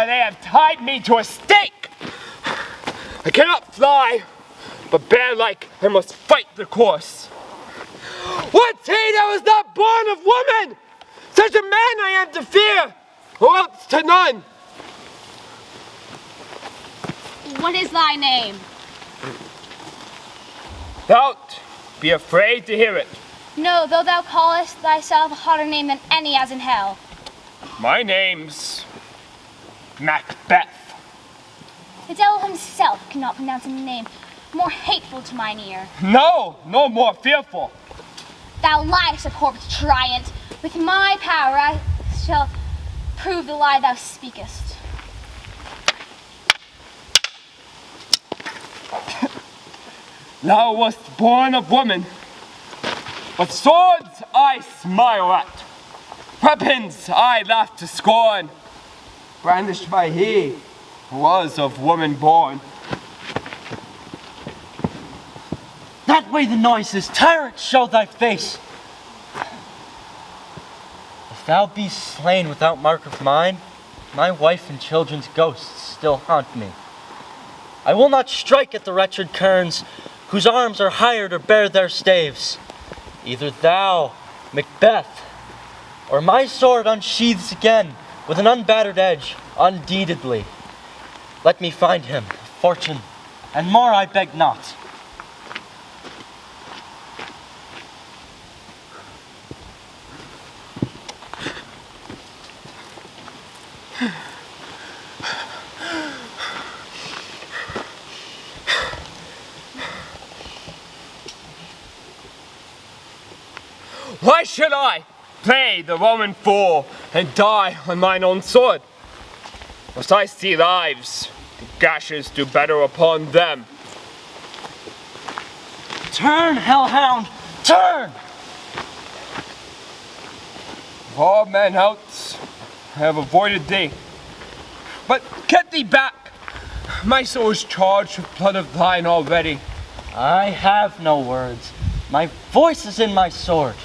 They have tied me to a stake! I cannot fly, but bear-like I must fight the course. What's he that was not born of woman? Such a man I am to fear, or else to none. What is thy name? Thou'lt be afraid to hear it. No, though thou callest thyself a hotter name than any as in hell. My name's Macbeth. The devil himself cannot pronounce any name more hateful to mine ear. No more fearful. Thou liest, abhorred tyrant. With my power I shall prove the lie thou speakest. Thou wast born of woman, but swords I smile at. Weapons I laugh to scorn, brandished by he who was of woman born. That way the noise is, tyrant, show thy face. If thou be slain without mark of mine, my wife and children's ghosts still haunt me. I will not strike at the wretched kerns, whose arms are hired or bear their staves. Either thou, Macbeth, or my sword unsheathes again with an unbattered edge, undeededly. Let me find him, fortune, and more I beg not. Why should I play the Roman fool and die on mine own sword? Must I see lives, the gashes do better upon them. Turn, hellhound, turn! Of all men else, I have avoided thee. But get thee back. My soul is charged with blood of thine already. I have no words. My voice is in my sword.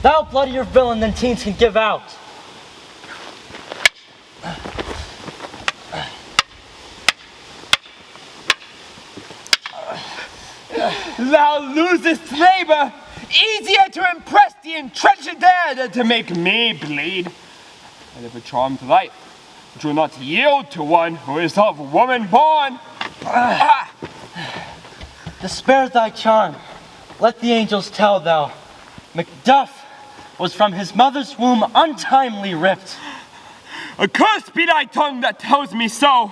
Thou bloodier villain than teens can give out. Thou losest labor, easier to impress the entrenched air than to make me bleed. I live a charmed life, which will not yield to one who is of woman born. Despair thy charm. Let the angels tell thou. Macduff was from his mother's womb untimely ripped. Accursed be thy tongue that tells me so.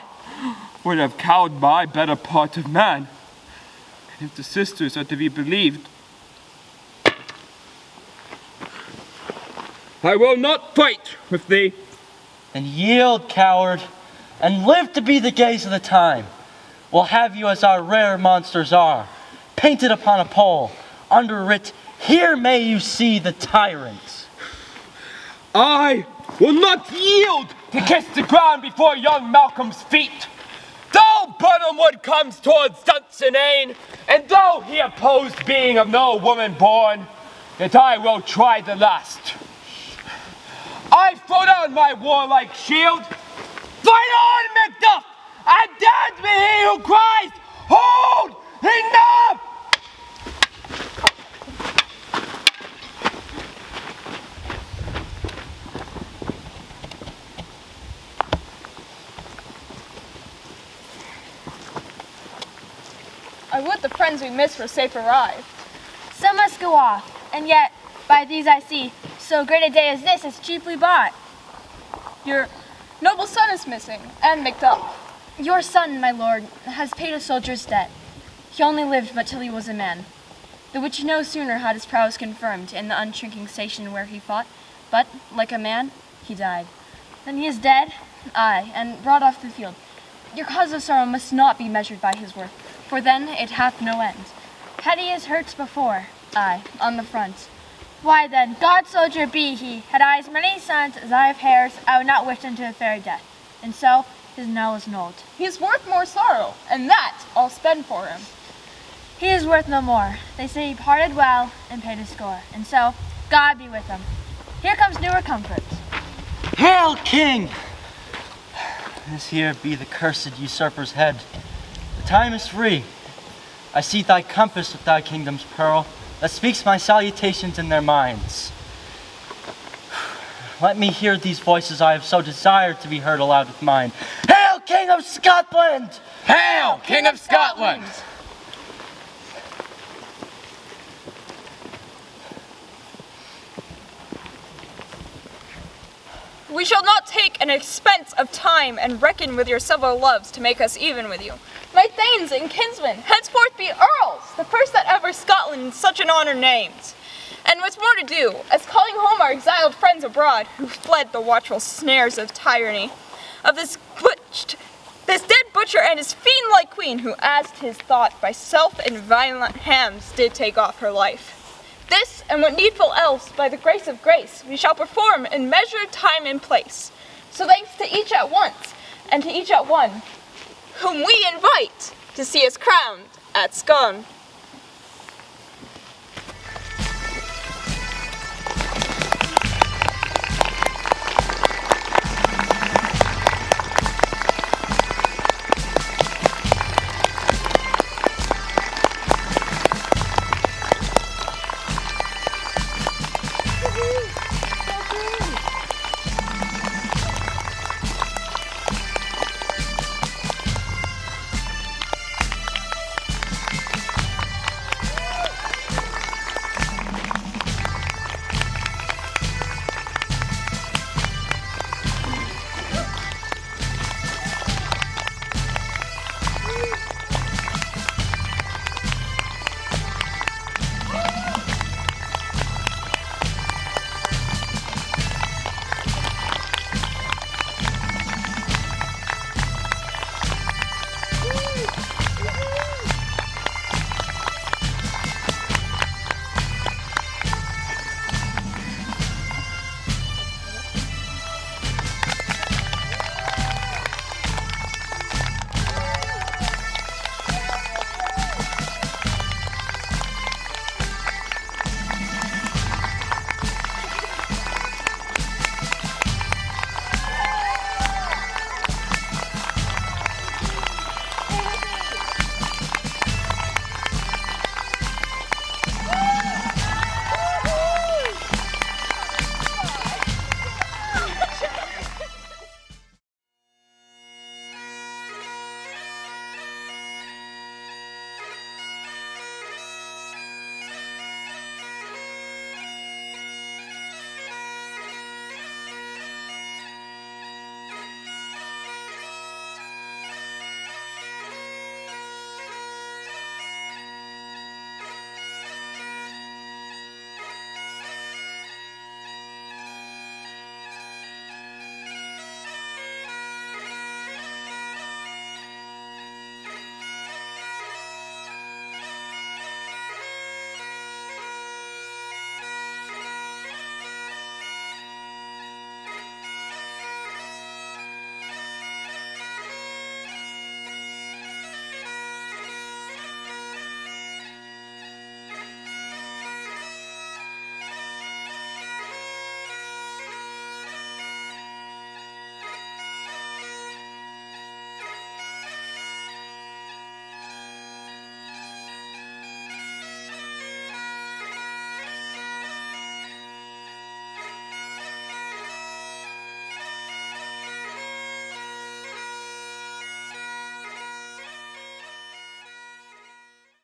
Would have cowed my better part of man. And if the sisters are to be believed, I will not fight with thee. Then yield, coward, and live to be the gaze of the time. We'll have you as our rare monsters are, painted upon a pole, under writ, "Here may you see the tyrants." I will not yield to kiss the ground before young Malcolm's feet. Though Burnhamwood comes towards Dunsinane, and though he opposed being of no woman born, yet I will try the last. I throw down my warlike shield. Fight on, Macduff, and damned be he who cries, "Hold! Enough!" I would the friends we miss were safe arrived. Some must go off, and yet, by these I see, so great a day as this is cheaply bought. Your noble son is missing, and Macduff. Your son, my lord, has paid a soldier's debt. He only lived but till he was a man, the which no sooner had his prowess confirmed in the unshrinking station where he fought, but, like a man, he died. Then he is dead? Aye, and brought off the field. Your cause of sorrow must not be measured by his worth, for then it hath no end. Had he his hurts before? Aye, on the front. Why then, God soldier be he. Had I as many sons as I have hairs, I would not wish him to a fairy death. And so, his knell is knolled. He is worth more sorrow, and that I'll spend for him. He is worth no more. They say he parted well and paid his score. And so, God be with him. Here comes newer comforts. Hail, King! This here be the cursed usurper's head. The time is free. I see thy compass with thy kingdom's pearl, that speaks my salutations in their minds. Let me hear these voices I have so desired to be heard aloud with mine. Hail, King of Scotland! Hail, King of Scotland! We shall not take an expense of time and reckon with your several loves to make us even with you. My thanes and kinsmen henceforth be earls, the first that ever Scotland in such an honor names. And what's more to do, as calling home our exiled friends abroad, who fled the watchful snares of tyranny, of this dead butcher and his fiend-like queen, who as 'tis thought by self and violent hands did take off her life. This, and what needful else, by the grace of grace, we shall perform in measured time and place. So thanks to each at once, and to each at one, whom we invite to see us crowned at Scone.